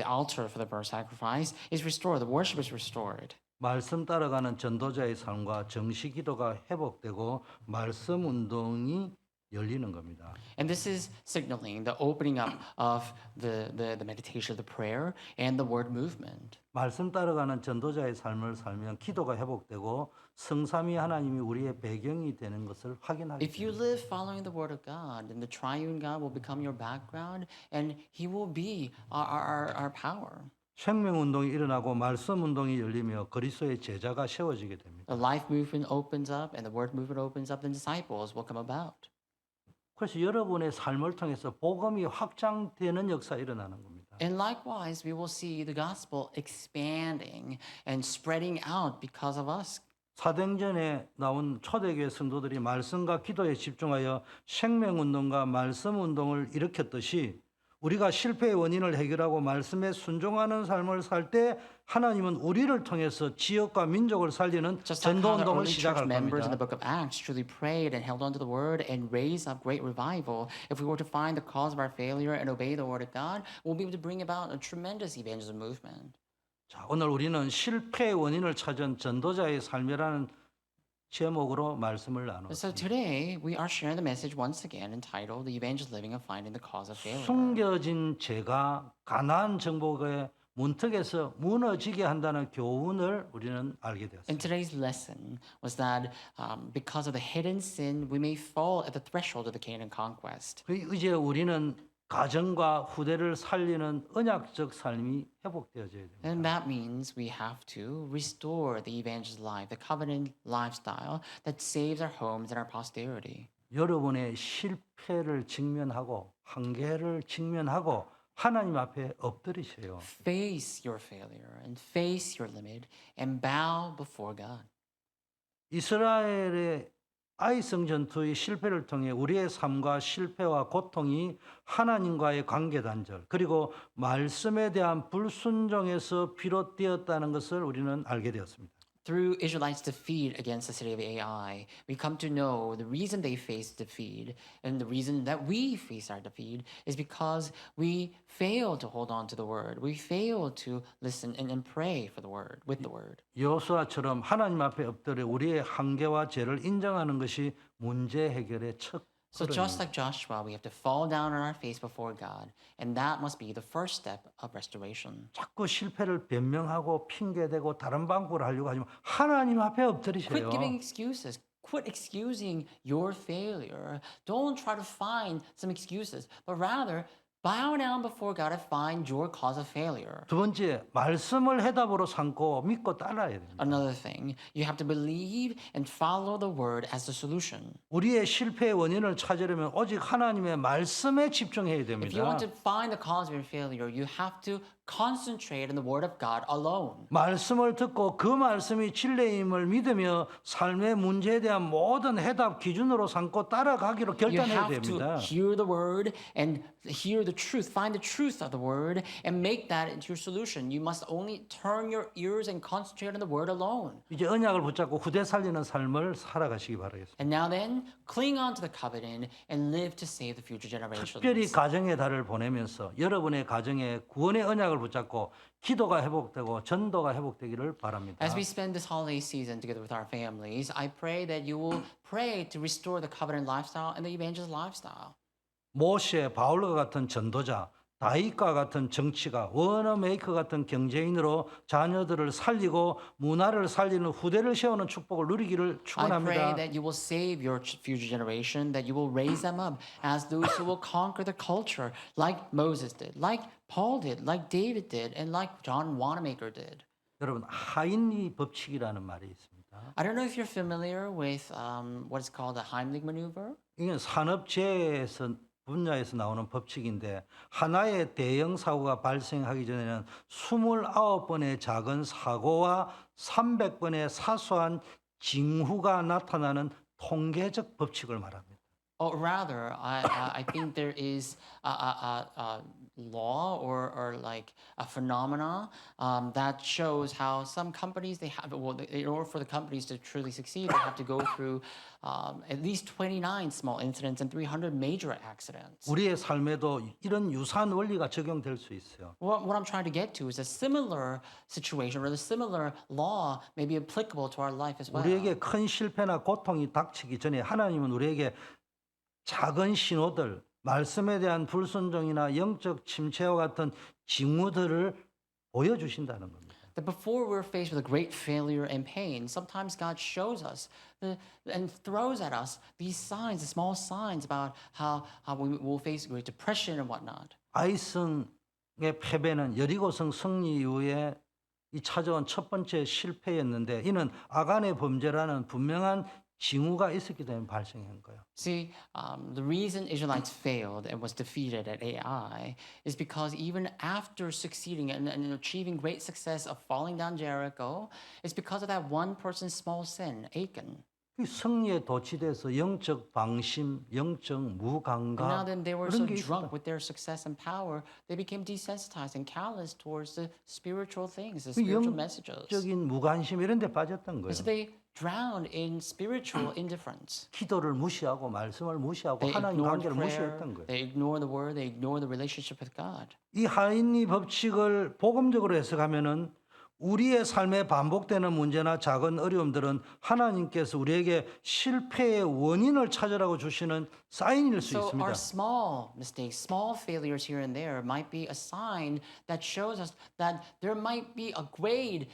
altar for the burnt sacrifice is restored, the worship is restored. 말씀 따라가는 전도자의 삶과 정시 기도가 회복되고 말씀 운동이 열리는 겁니다. And this is signaling the opening up of the meditation, the prayer, and the word movement. 말씀 따라가는 전도자의 삶을 살면 기도가 회복되고 성삼위 하나님이 우리의 배경이 되는 것을 확인하게 If you 됩니다. live following the word of God, then the triune God will become your background, and He will be our power. 생명 운동이 일어나고 말씀 운동이 열리며 그리스도의 제자가 세워지게 됩니다. The life movement opens up, and the word movement opens up, then disciples will come about. 그래서 여러분의 삶을 통해서 복음이 확장되는 역사가 일어나는 겁니다. And likewise, we will see the gospel expanding and spreading out because of us. 사도행전에 나온 초대교회 성도들이 말씀과 기도에 집중하여 생명 운동과 말씀 운동을 일으켰듯이 우리가 실패의 원인을 해결하고 말씀에 순종하는 삶을 살 때 하나님은 우리를 통해서 지역과 민족을 살리는 Just like how the 전도운동을 early church 시작할 members in the 겁니다. book of Acts truly prayed and held on to the word and raised up great revival, if we were to find the cause of our failure and obey the word of God, we'll be able to bring about a tremendous evangelism movement. 자, 오늘 우리는 실패의 원인을 찾은 전도자의 삶이라는 제목으로 말씀을 So 나누었습니다. today we are sharing the message once again entitled "The Evangelist Living and Finding the Cause of Failure." 숨겨진 죄가 가나안 정복의 문턱에서 무너지게 한다는 교훈을 우리는 알게 And 되었습니다. today's lesson was that because of the hidden sin, we may fall at the threshold of the Canaan conquest. 이제 우리는 가정과 후대를 살리는 언약적 삶이 회복되어져야 됩니다. And that means we have to restore the evangelist life, the covenant lifestyle that saves our homes and our posterity. 여러분의 실패를 직면하고 한계를 직면하고 하나님 앞에 엎드리세요. Face your failure and face your limit and bow before God. 이스라엘의 아이성 전투의 실패를 통해 우리의 삶과 실패와 고통이 하나님과의 관계 단절 그리고 말씀에 대한 불순종에서 비롯되었다는 것을 우리는 알게 되었습니다. Through Israelites' defeat against the city of Ai, we come to know the reason they faced defeat and the reason that we face our defeat is because we failed to hold on to the word. We failed to listen and pray for the word, with the word. 여호수아처럼 하나님 앞에 엎드려 우리의 한계와 죄를 인정하는 것이 문제 해결의 첫 So just 걸음입니다. like Joshua, we have to fall down on our face before God, and that must be the first step of restoration. 자꾸 실패를 변명하고 핑계대고 다른 방법을 하려고 하지만 하나님 앞에 엎드리세요. Quit giving excuses. Quit excusing your failure. Don't try to find some excuses, but rather bow down before God and find your cause of failure. 두 번째, 말씀을 해답으로 삼고 믿고 따라야 됩니다. Another thing, you have to believe and follow the word as the solution. 우리의 실패의 원인을 찾으려면 오직 하나님의 말씀에 집중해야 If you 됩니다. want to find the cause of your failure, you have to concentrate on the word of God alone. 말씀을 듣고 그 말씀이 진리임을 믿으며 삶의 문제에 대한 모든 해답 기준으로 삼고 따라가기로 You 결단해야 have to 됩니다. hear the word and hear the truth, find the truth of the word and make that into your solution. You must only turn your ears and concentrate on the word alone. 이제 언약을 붙잡고 후대 살리는 삶을 살아가시기 바라겠습니다. And now then, cling on to the covenant and live to save the future 특별히 generations. 가정의 달을 보내면서 여러분의 가정에 구원의 언약을 붙잡고 기도가 회복되고 전도가 회복되기를 바랍니다. As we spend this holiday season together with our families, I pray that you will pray to restore the covenant lifestyle and the evangelist lifestyle. 모세, 바울과 같은 전도자, 다윗과 같은 정치가, 워너메이커 같은 경제인으로 자녀들을 살리고 문화를 살리는 후대를 세우는 축복을 누리기를 I pray 축원합니다. that you will save your future generation, that you will raise them up as those who will conquer the culture, like Moses did, like Paul did, like David did, and like John Wanamaker did. 여러분 하인리 법칙이라는 말이 있습니다. I don't know if you're familiar with what is called the Heimlich maneuver. 이게 산업재해에서 분야에서 나오는 법칙인데 하나의 대형 사고가 발생하기 전에는 29번의 작은 사고와 300번의 사소한 징후가 나타나는 통계적 법칙을 말합니다. Or rather, I think there is a law or like a phenomena that shows how some companies they have in order for the companies to truly succeed, they have to go through at least 29 small incidents and 300 major accidents. 우리의 삶에도 이런 유사한 원리가 적용될 수 있어요. What I'm trying to get to is a similar situation or the similar law may be applicable to our life as well. 우리에게 큰 실패나 고통이 닥치기 전에 하나님은 우리에게 작은 신호들, 말씀에 대한 불순종이나 영적 침체와 같은 징후들을 보여주신다는 겁니다. That before we're faced with a great failure and pain, sometimes God shows us and throws at us these signs, the small signs about how we will face great depression and whatnot. 아이성의 패배는 여리고성 승리 이후에 이 찾아온 첫 번째 실패였는데 이는 아간의 범죄라는 분명한 징후가 있었기 때문에 발생한 거예요. See, the reason Israelites failed and was defeated at Ai is because even after succeeding and achieving great success of falling down Jericho, it's because of that one person's small sin, Achan. 이 승리에 도취돼서 영적 방심, 영적 And now 무감각 then they were 그런 so 게 drunk 있었다. with their success and power, they became desensitized and callous towards the spiritual things, the 그 spiritual messages. 영적인 무관심 이런 데 빠졌던 And so 거예요. they drowned in spiritual indifference. 기도를 무시하고 말씀을 무시하고 They 하나님 ignored 관계를 prayer, 무시했던 거예요. they ignored the word, they ignored the relationship with God. 이 하인리 법칙을 복음적으로 해석하면은 우리의 삶에 반복되는 문제나 작은 어려움들은 하나님께서 우리에게 실패의 원인을 찾으라고 주시는 사인일 수 So 있습니다. our small mistakes, small failures here and there might be a sign that shows us that there might be a great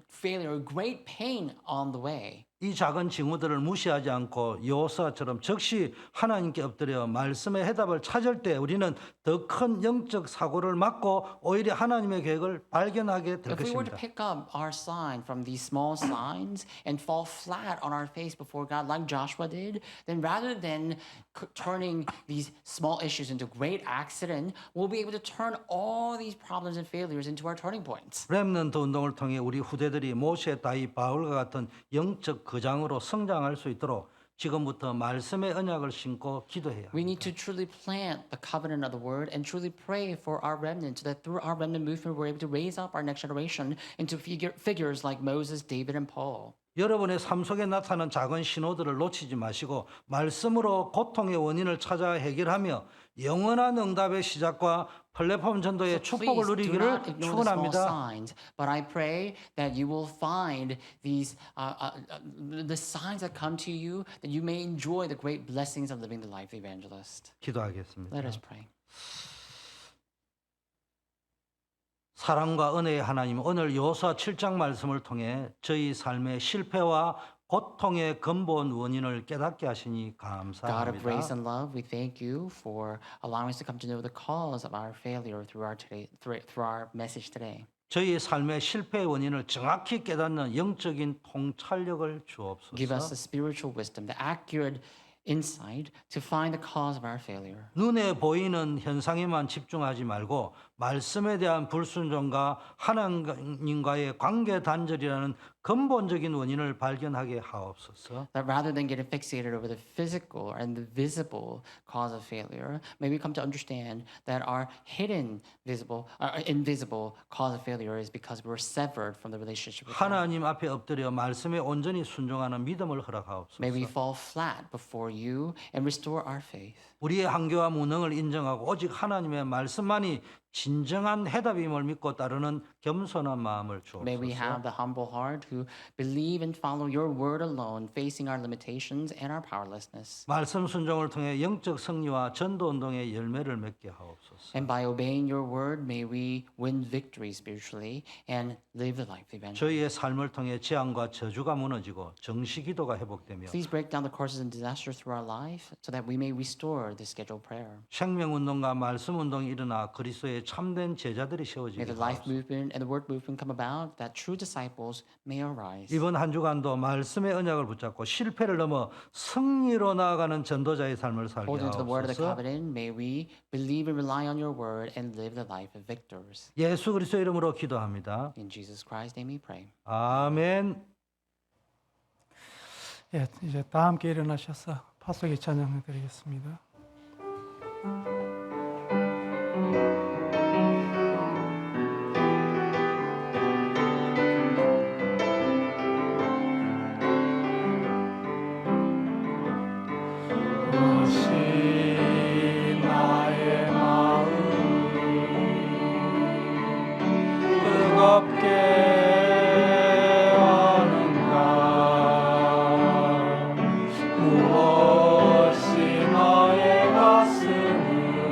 failure, a great pain on the way. 이 작은 징후들을 무시하지 않고 여호수아처럼 즉시 하나님께 엎드려 말씀의 해답을 찾을 때 우리는 더 큰 영적 사고를 막고 오히려 하나님의 계획을 발견하게 될 If we were to 것입니다. pick up our sign from these small signs and fall flat on our face before God like Joshua did, then rather than turning these small issues into great accident, we'll be able to turn all these problems and failures into our turning points. 렘넌트 운동을 통해 우리 후대들이 모세, 다윗, 바울과 같은 영적 거장으로 성장할 수 있도록 지금부터 말씀의 언약을 신고 기도해야 We 합니다. need to truly plant the covenant of the word and truly pray for our remnant so that through our remnant movement we're able to raise up our next generation into figures like Moses, David, and Paul. 여러분의 삶 속에 나타나는 작은 신호들을 놓치지 마시고 말씀으로 고통의 원인을 찾아 해결하며 영원한 응답의 시작과 플랫폼 전도의 축복을 Please do 누리기를 not ignore the small 축원합니다. signs, but I pray that you will find these the signs that come to you, that you may enjoy the great blessings of living the life of the evangelist. 기도하겠습니다. Let us pray. 사랑과 은혜의 하나님, 오늘 여호수아 7장 말씀을 통해 저희 삶의 실패와 고통의 근본 원인을 깨닫게 하시니 God of grace 감사합니다. and love, we thank you for allowing us to come to know the cause of our failure through our message today. 저희 삶의 실패의 원인을 정확히 깨닫는 영적인 통찰력을 Give us 주옵소서. the spiritual wisdom, the accurate insight to find the cause of our failure. 눈에 보이는 현상에만 집중하지 말고 말씀에 대한 불순종과 하나님과의 관계 단절이라는 근본적인 원인을 발견하게 하옵소서. That rather than getting fixated over the physical and the visible cause of failure, may we come to understand that our hidden, invisible cause of failure is because we were severed from the relationship with God. 하나님 앞에 엎드려 말씀에 온전히 순종하는 믿음을 허락하옵소서. May we fall flat before you and restore our faith. 우리의 한계와 무능을 인정하고 오직 하나님의 말씀만이 진정한 해답임을 믿고 따르는 겸손한 마음을 May we have 주옵소서. the humble heart who believe and follow your word alone, facing our limitations and our powerlessness. 말씀 순종을 통해 영적 승리와 전도 운동의 열매를 맺게 하옵소서. And by obeying your word, may we win victory spiritually and live the life of evangelism. 저희의 삶을 통해 재앙과 저주가 무너지고 정시 기도가 회복되며 Please break down the curses and disasters through our life so that we may restore the scheduled prayer. 생명 운동과 말씀 운동이 일어나 그리스도의 참된 제자들이 May 세워지게 the life 하옵소서. movement and the word movement come about that true disciples may arise. 이번 한 주간도 말씀의 언약을 붙잡고 실패를 넘어 승리로 나아가는 전도자의 삶을 살게 Holding to the word of the 하옵소서. covenant, may we believe and rely on your word and live the life of victors. 예수 그리스도 이름으로 기도합니다. In Jesus Christ's name we pray. 아멘. 예, 이제 다 함께 일어나셔서 파송의 찬양을 드리겠습니다. 다시 나의 마음이 뜨겁게 하는가 무엇이 나의 가슴을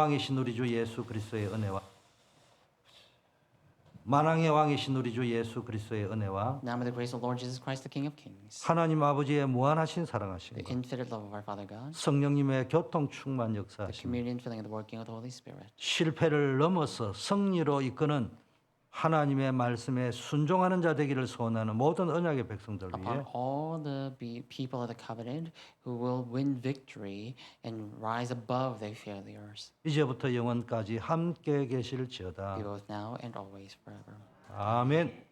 왕이신 우리 주 예수 그리스도의 은혜와 만왕의 왕이신 우리 주 예수 그리스도의 은혜와 Now may the grace of Lord Jesus Christ, the King of Kings, 하나님 아버지의 무한하신 the 사랑하심과 infinite love of our Father God, 성령님의 교통 충만 the 역사하심, communion filling and the working of the Holy Spirit, 실패를 넘어서 승리로 이끄는 하나님의 말씀에 순종하는 자 되기를 소원하는 모든 언약의 백성들 위해 upon all the people of the covenant who will win victory and rise above their failures, 이제부터 영원까지 함께 계실지어다. be both now and always forever. 아멘.